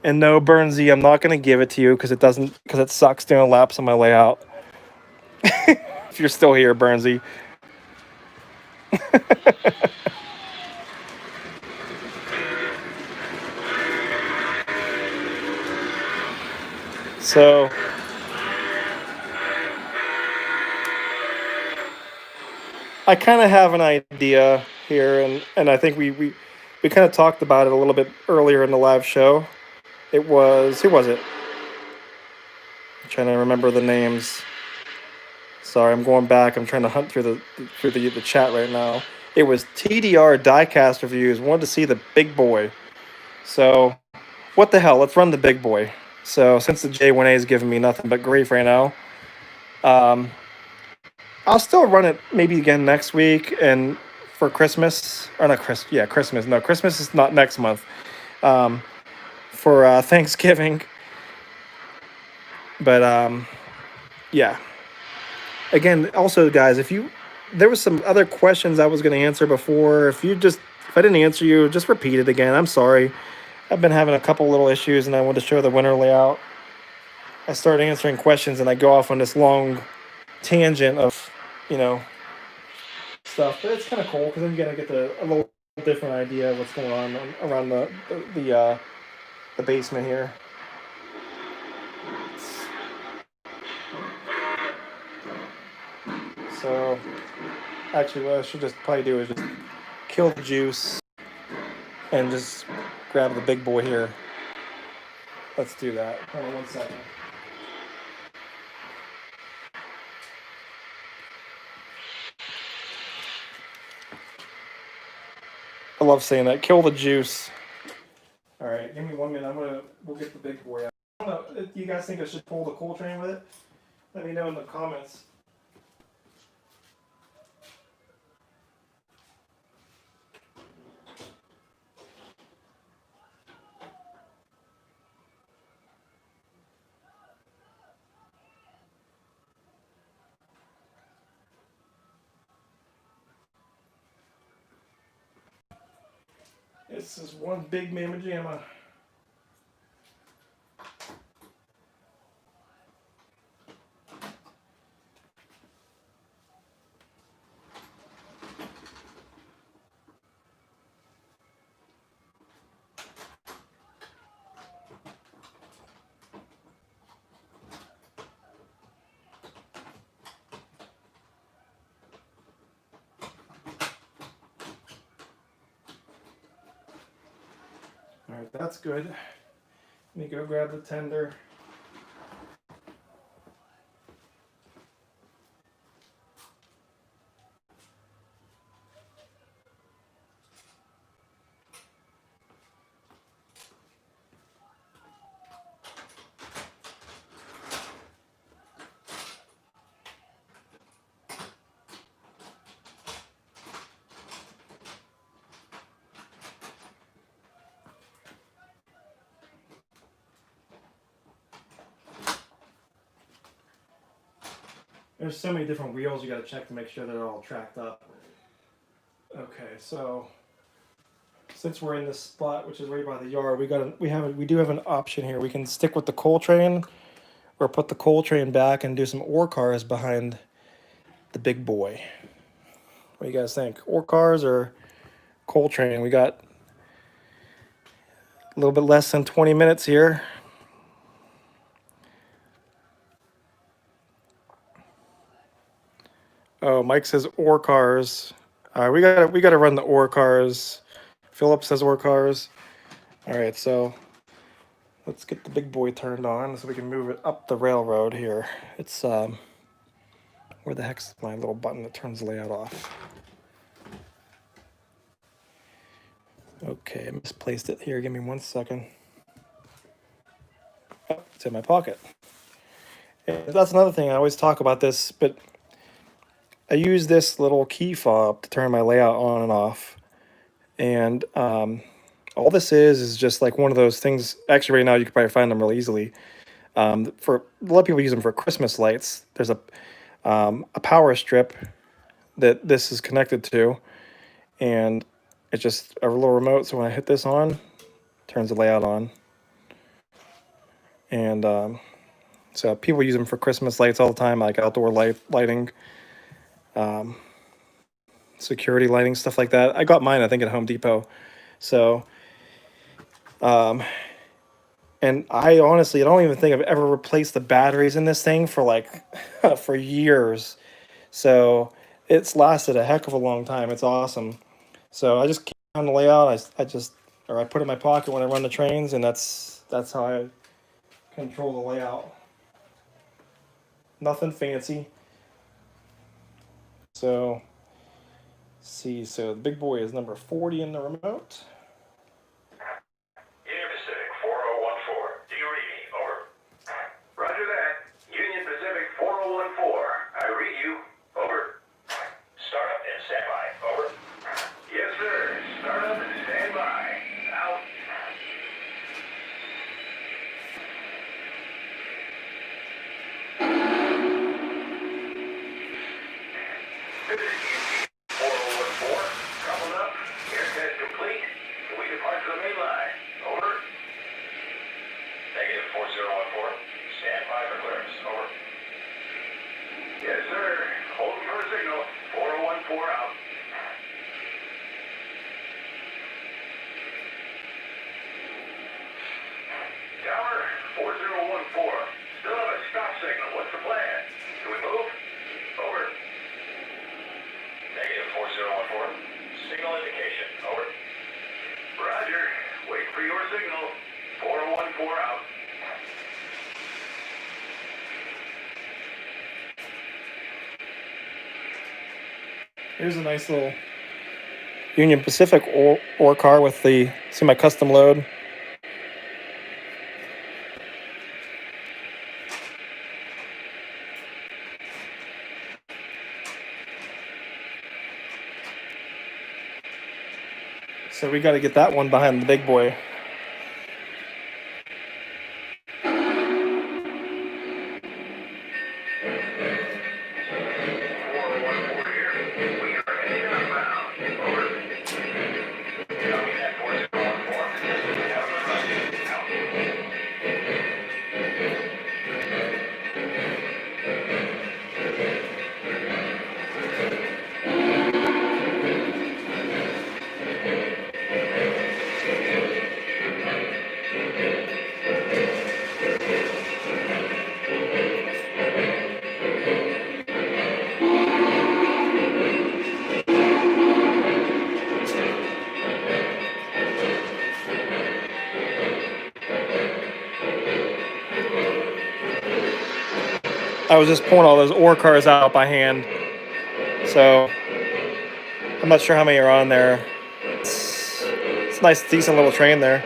S1: And no, Burnsy, I'm not gonna give it to you because it sucks doing laps on my layout. If you're still here, Burnsy. So I kind of have an idea here, and I think we kind of talked about it a little bit earlier in the live show. It was, who was it? I'm trying to remember the names. Sorry, I'm going back. I'm trying to hunt through the chat right now. It was TDR Diecast Reviews. Wanted to see the big boy. So, what the hell? Let's run the big boy. So, since the J1A is giving me nothing but grief right now, I'll still run it maybe again next week and for Christmas or not Christmas. Yeah, Christmas. No, Christmas is not next month. For Thanksgiving. But yeah. Again, also guys, there was some other questions I was going to answer before. If I didn't answer you, just repeat it again. I'm sorry. I've been having a couple little issues, and I wanted to show the winter layout. I started answering questions, and I go off on this long tangent of, stuff. But it's kind of cool because then you gotta get a little different idea of what's going on around the basement here. So, actually, what I should just probably do is just kill the juice and just grab the big boy here. Let's do that. Hold on 1 second. I love saying that. Kill the juice. All right, give me 1 minute. We'll get the big boy out. I don't know. Do you guys think I should pull the coal train with it? Let me know in the comments. This is one big mamma jamma. All right, that's good. Let me go grab the tender. There's so many different wheels you got to check to make sure they're all tracked up. Okay, so since we're in this spot, which is right by the yard, we do have an option here. We can stick with the coal train, or put the coal train back and do some ore cars behind the big boy. What do you guys think? Ore cars or coal train? We got a little bit less than 20 minutes here. Oh, Mike says ore cars. We gotta run the ore cars. Philip says ore cars. All right, so let's get the big boy turned on so we can move it up the railroad here. It's where the heck's my little button that turns the layout off? Okay, I misplaced it here. Give me 1 second. Oh, it's in my pocket. And that's another thing. I always talk about this, but I use this little key fob to turn my layout on and off. And all this is just like one of those things. Actually, right now you can probably find them really easily. For a lot of people use them for Christmas lights. There's a power strip that this is connected to, and it's just a little remote. So when I hit this on, it turns the layout on. And so people use them for Christmas lights all the time, like outdoor lighting, security lighting, stuff like that. I got mine, I think, at Home Depot. So, and I honestly, I don't even think I've ever replaced the batteries in this thing for like for years. So it's lasted a heck of a long time. It's awesome. So I just keep on the layout. I put it in my pocket when I run the trains, and that's how I control the layout. Nothing fancy. So, see, so the big boy is number 40 in the remote.
S2: Union Pacific 4014. Do you read me? Over. Roger that. Union Pacific 4014. I read you. Over. Start up and stand by. Over. Yes, sir. Start up and stand by. Out. This is UP 4014. Coupled up. Air test complete. We depart to the main line. Over. Negative 4014. Stand by for clearance. Over. Yes, sir. Holding for a signal. 4014 out. Tower 4014. Still have a stop signal. What's the plan? Can we move? Over. signal. 4014 out.
S1: Here's a nice little Union Pacific ore car with the semi-custom load. So we got to get that one behind the big boy. I was just pulling all those ore cars out by hand, so I'm not sure how many are on there. It's a nice, decent little train there.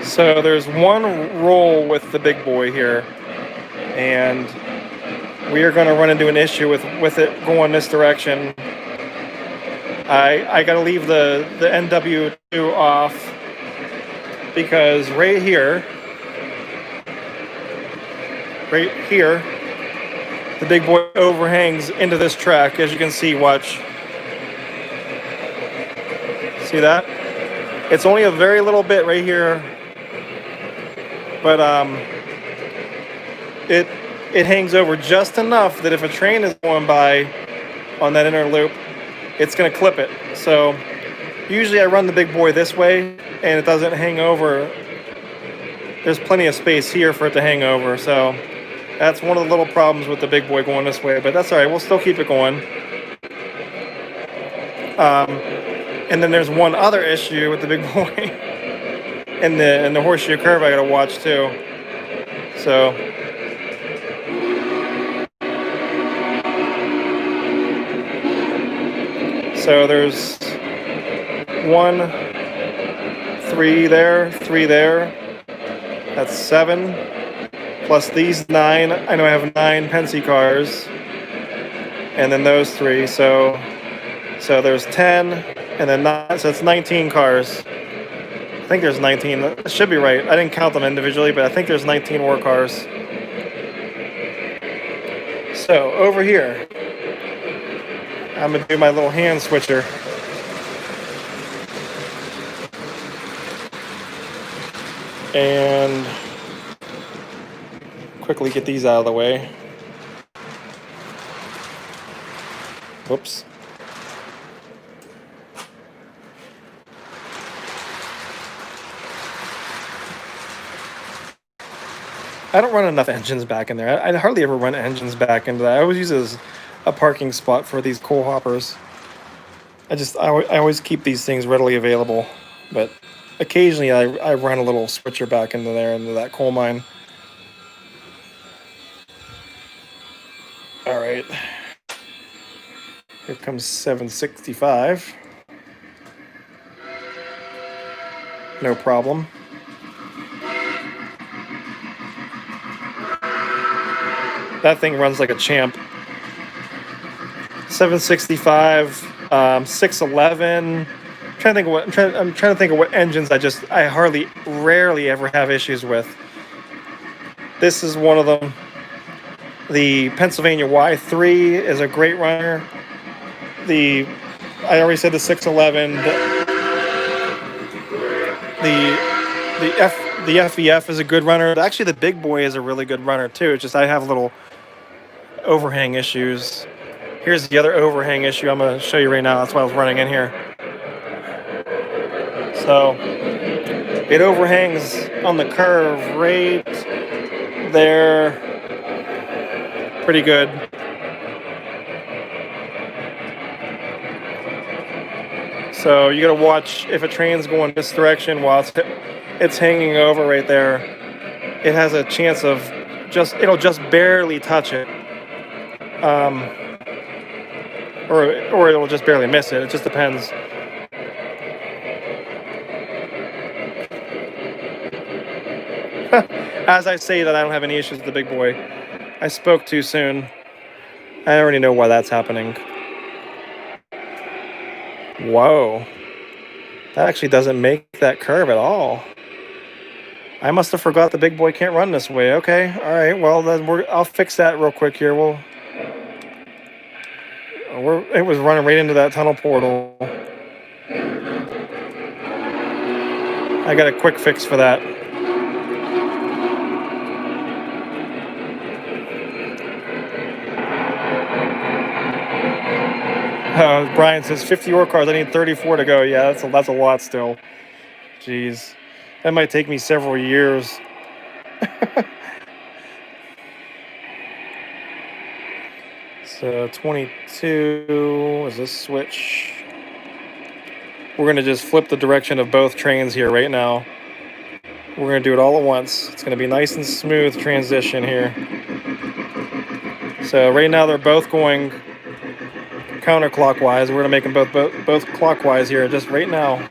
S1: So there's one roll with the big boy here, and we are going to run into an issue with it going this direction. I got to leave the NW2 off because right here, the big boy overhangs into this track, as you can see. Watch. See that? It's only a very little bit right here, but it hangs over just enough that if a train is going by on that inner loop, it's going to clip it. So usually I run the big boy this way and it doesn't hang over. There's plenty of space here for it to hang over. So that's one of the little problems with the big boy going this way, but that's all right. We'll still keep it going. And then there's one other issue with the big boy in the horseshoe curve I got to watch too. So there's 1, 3 there, 3 there. That's 7. Plus these 9. I know I have 9 Pensy cars. And then those 3. So there's 10. And then 9. So it's 19 cars. I think there's 19. That should be right. I didn't count them individually, but I think there's 19 ore cars. So over here, I'm going to do my little hand switcher. And quickly get these out of the way. Whoops. I don't run enough engines back in there. I hardly ever run engines back into that. I always use it as a parking spot for these coal hoppers. I always keep these things readily available, but occasionally I run a little switcher back into there, into that coal mine. All right. Here comes 765. No problem. That thing runs like a champ. 765, 611. I'm trying to think of what engines I rarely ever have issues with. This is one of them. The Pennsylvania Y3 is a great runner. I already said the 611. The FEF is a good runner. Actually, the big boy is a really good runner too. It's just I have little overhang issues. Here's the other overhang issue I'm going to show you right now. That's why I was running in here. So It overhangs on the curve right there. Pretty good. So you gotta watch if a train's going this direction while it's hanging over right there. It has a chance of it'll just barely touch it, or it'll just barely miss it. It just depends. As I say that, I don't have any issues with the big boy. I spoke too soon. I already know why that's happening. Whoa. That actually doesn't make that curve at all. I must have forgot the big boy can't run this way. Okay, all right. Well, then I'll fix that real quick here. It was running right into that tunnel portal. I got a quick fix for that. Brian says 50 ore cars. I need 34 to go. Yeah, that's a lot still. Jeez, that might take me several years. So 22 is this switch. We're gonna just flip the direction of both trains here right now. We're gonna do it all at once. It's gonna be nice and smooth transition here. So right now they're both going counterclockwise. We're gonna make them both clockwise here just right now.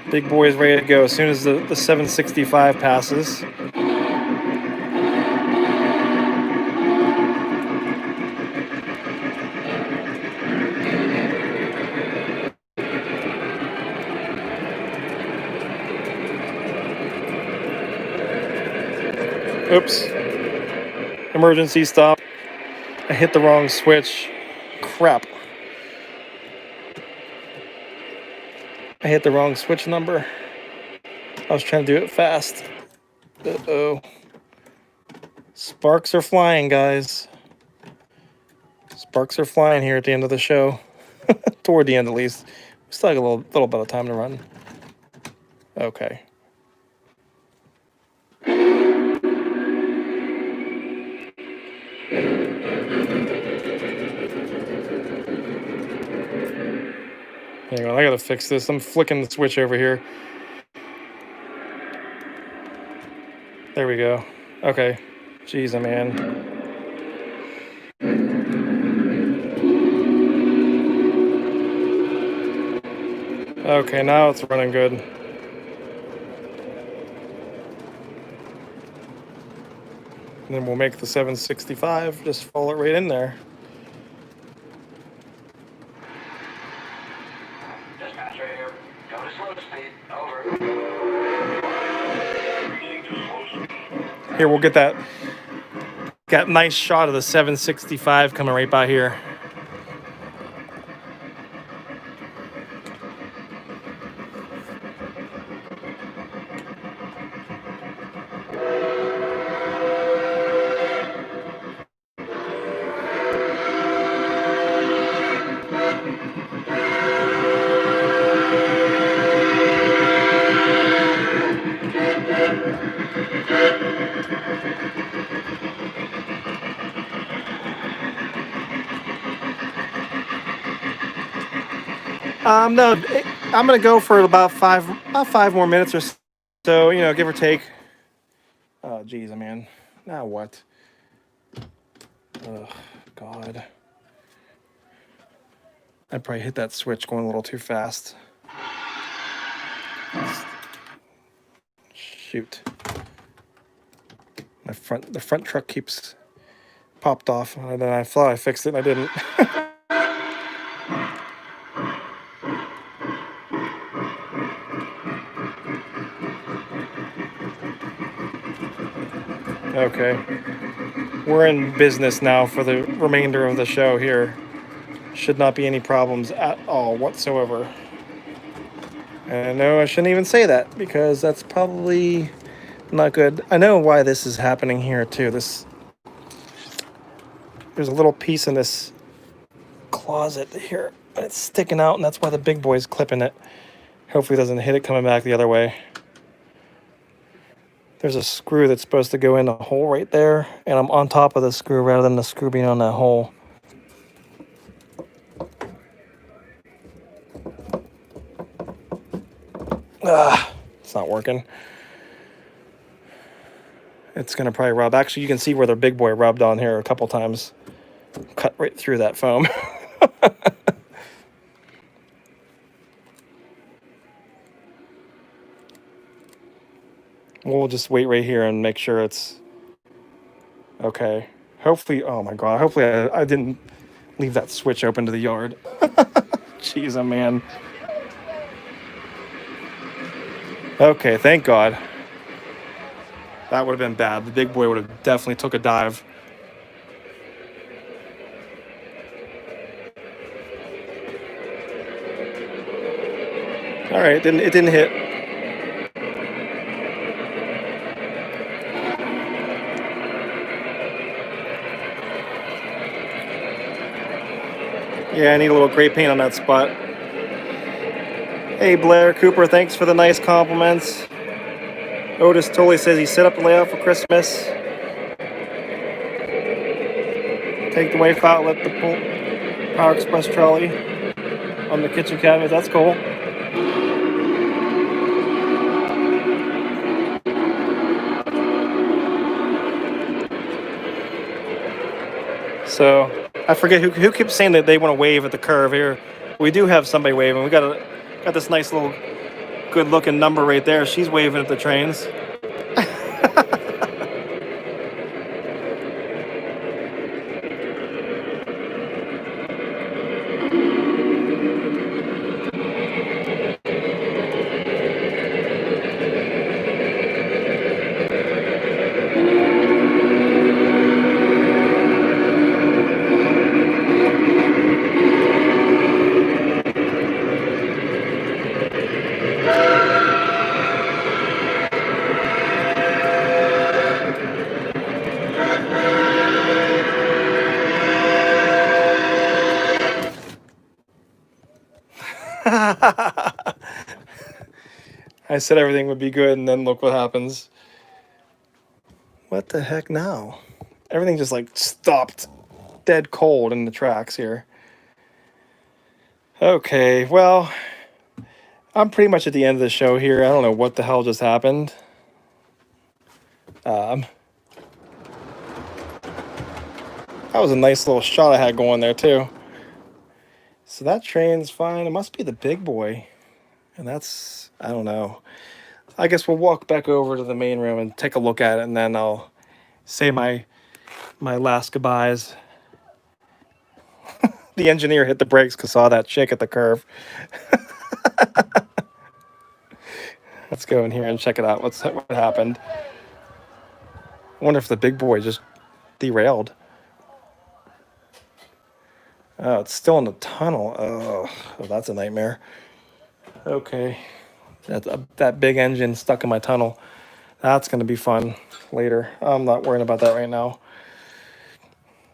S1: Big boy is ready to go as soon as the 765 passes. Oops. Emergency stop. I hit the wrong switch. Crap. I hit the wrong switch number. I was trying to do it fast. Uh-oh. Sparks are flying, guys. Sparks are flying here at the end of the show. Toward the end, at least. We still have a little bit of time to run. Okay. Hang on, I gotta fix this. I'm flicking the switch over here. There we go. Okay. Jeez, man. Okay, now it's running good. And then we'll make the 765, just fall it right in there.
S2: Dispatcher here. Go to slow speed. Over.
S1: Here, we'll get that nice shot of the 765 coming right by here. No, I'm gonna go for about five more minutes or so, give or take. Oh, geez, man. Now what? Oh, God. I probably hit that switch going a little too fast. Shoot. The front truck keeps popped off, and then I thought I fixed it, and I didn't. Okay. We're in business now for the remainder of the show here. Should not be any problems at all whatsoever. And I know I shouldn't even say that because that's probably not good. I know why this is happening here too. There's a little piece in this closet here. It's sticking out, and that's why the big boy's clipping it. Hopefully it doesn't hit it coming back the other way. There's a screw that's supposed to go in the hole right there, and I'm on top of the screw rather than the screw being on that hole. It's not working. It's going to probably rub. Actually, you can see where the big boy rubbed on here a couple times. Cut right through that foam. We'll just wait right here and make sure it's okay. Hopefully, oh my God, hopefully I didn't leave that switch open to the yard. Jeez, oh man. Okay, thank God. That would have been bad. The big boy would have definitely took a dive. All right, it didn't hit. Yeah, I need a little gray paint on that spot. Hey, Blair Cooper, thanks for the nice compliments. Otis totally says he set up the layout for Christmas. Take the wave outlet, the Power Express trolley on the kitchen cabinet. That's cool. So I forget who keeps saying that they want to wave at the curve here. We do have somebody waving. We got this nice little good looking number right there. She's waving at the trains. I said everything would be good, and then look what happens. What the heck now? Everything just like stopped dead cold in the tracks here. Okay, well, I'm pretty much at the end of the show here. I don't know what the hell just happened. That was a nice little shot I had going there, too. So that train's fine. It must be the big boy. And that's, I don't know. I guess we'll walk back over to the main room and take a look at it, and then I'll say my last goodbyes. The engineer hit the brakes because saw that chick at the curve. Let's go in here and check it out. What happened? I wonder if the big boy just derailed. Oh, it's still in the tunnel. Oh, that's a nightmare. Okay. That big engine stuck in my tunnel. That's going to be fun later. I'm not worrying about that right now.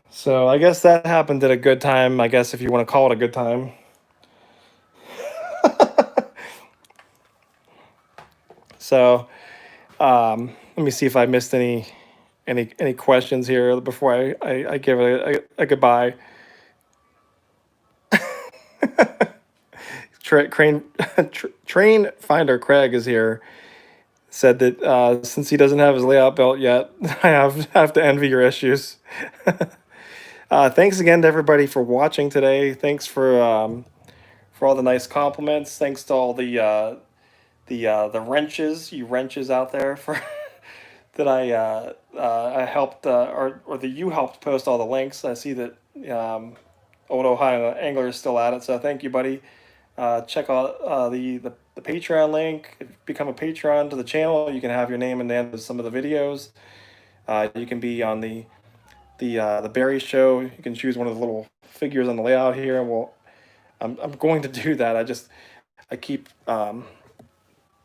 S1: So I guess that happened at a good time, I guess, if you want to call it a good time. So let me see if I missed any questions here before I give it a goodbye. Train Finder Craig is here. Said that since he doesn't have his layout belt yet, I have to envy your issues. Thanks again to everybody for watching today. Thanks for all the nice compliments. Thanks to all the you wrenches out there for that I helped or that you helped post all the links. I see that Old Ohio Angler is still at it, so thank you, buddy. Check out the Patreon link. If you become a patron to the channel, you can have your name in the end of some of the videos. You can be on the Barry show. You can choose one of the little figures on the layout here. Well, I'm going to do that. I keep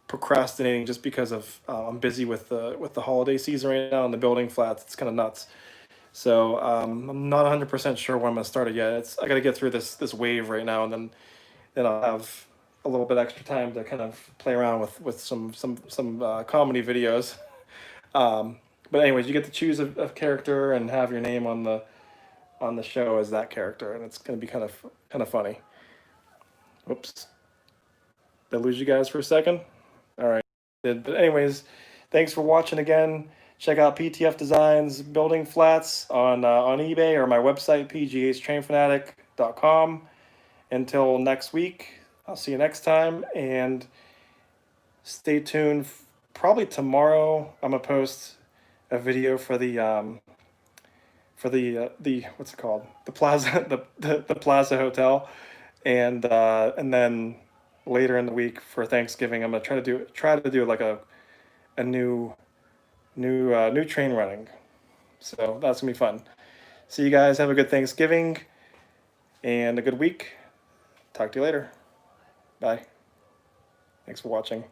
S1: procrastinating just because of I'm busy with the holiday season right now and the building flats. It's kind of nuts. So I'm not 100% sure when I'm gonna start it yet. I got to get through this wave right now, and then I'll have a little bit extra time to kind of play around with some comedy videos. But anyways, you get to choose a character and have your name on the show as that character, and it's gonna be kind of funny. Whoops, did I lose you guys for a second? All right, did. But anyways, thanks for watching again. Check out PTF Designs Building Flats on eBay or my website pghtrainfanatic.com. Until next week, I'll see you next time, and stay tuned. Probably tomorrow, I'm gonna post a video for the what's it called, the Plaza the Plaza Hotel, and then later in the week for Thanksgiving, I'm gonna try to do like a new train running. So that's gonna be fun. See you guys. Have a good Thanksgiving and a good week. Talk to you later. Bye. Thanks for watching.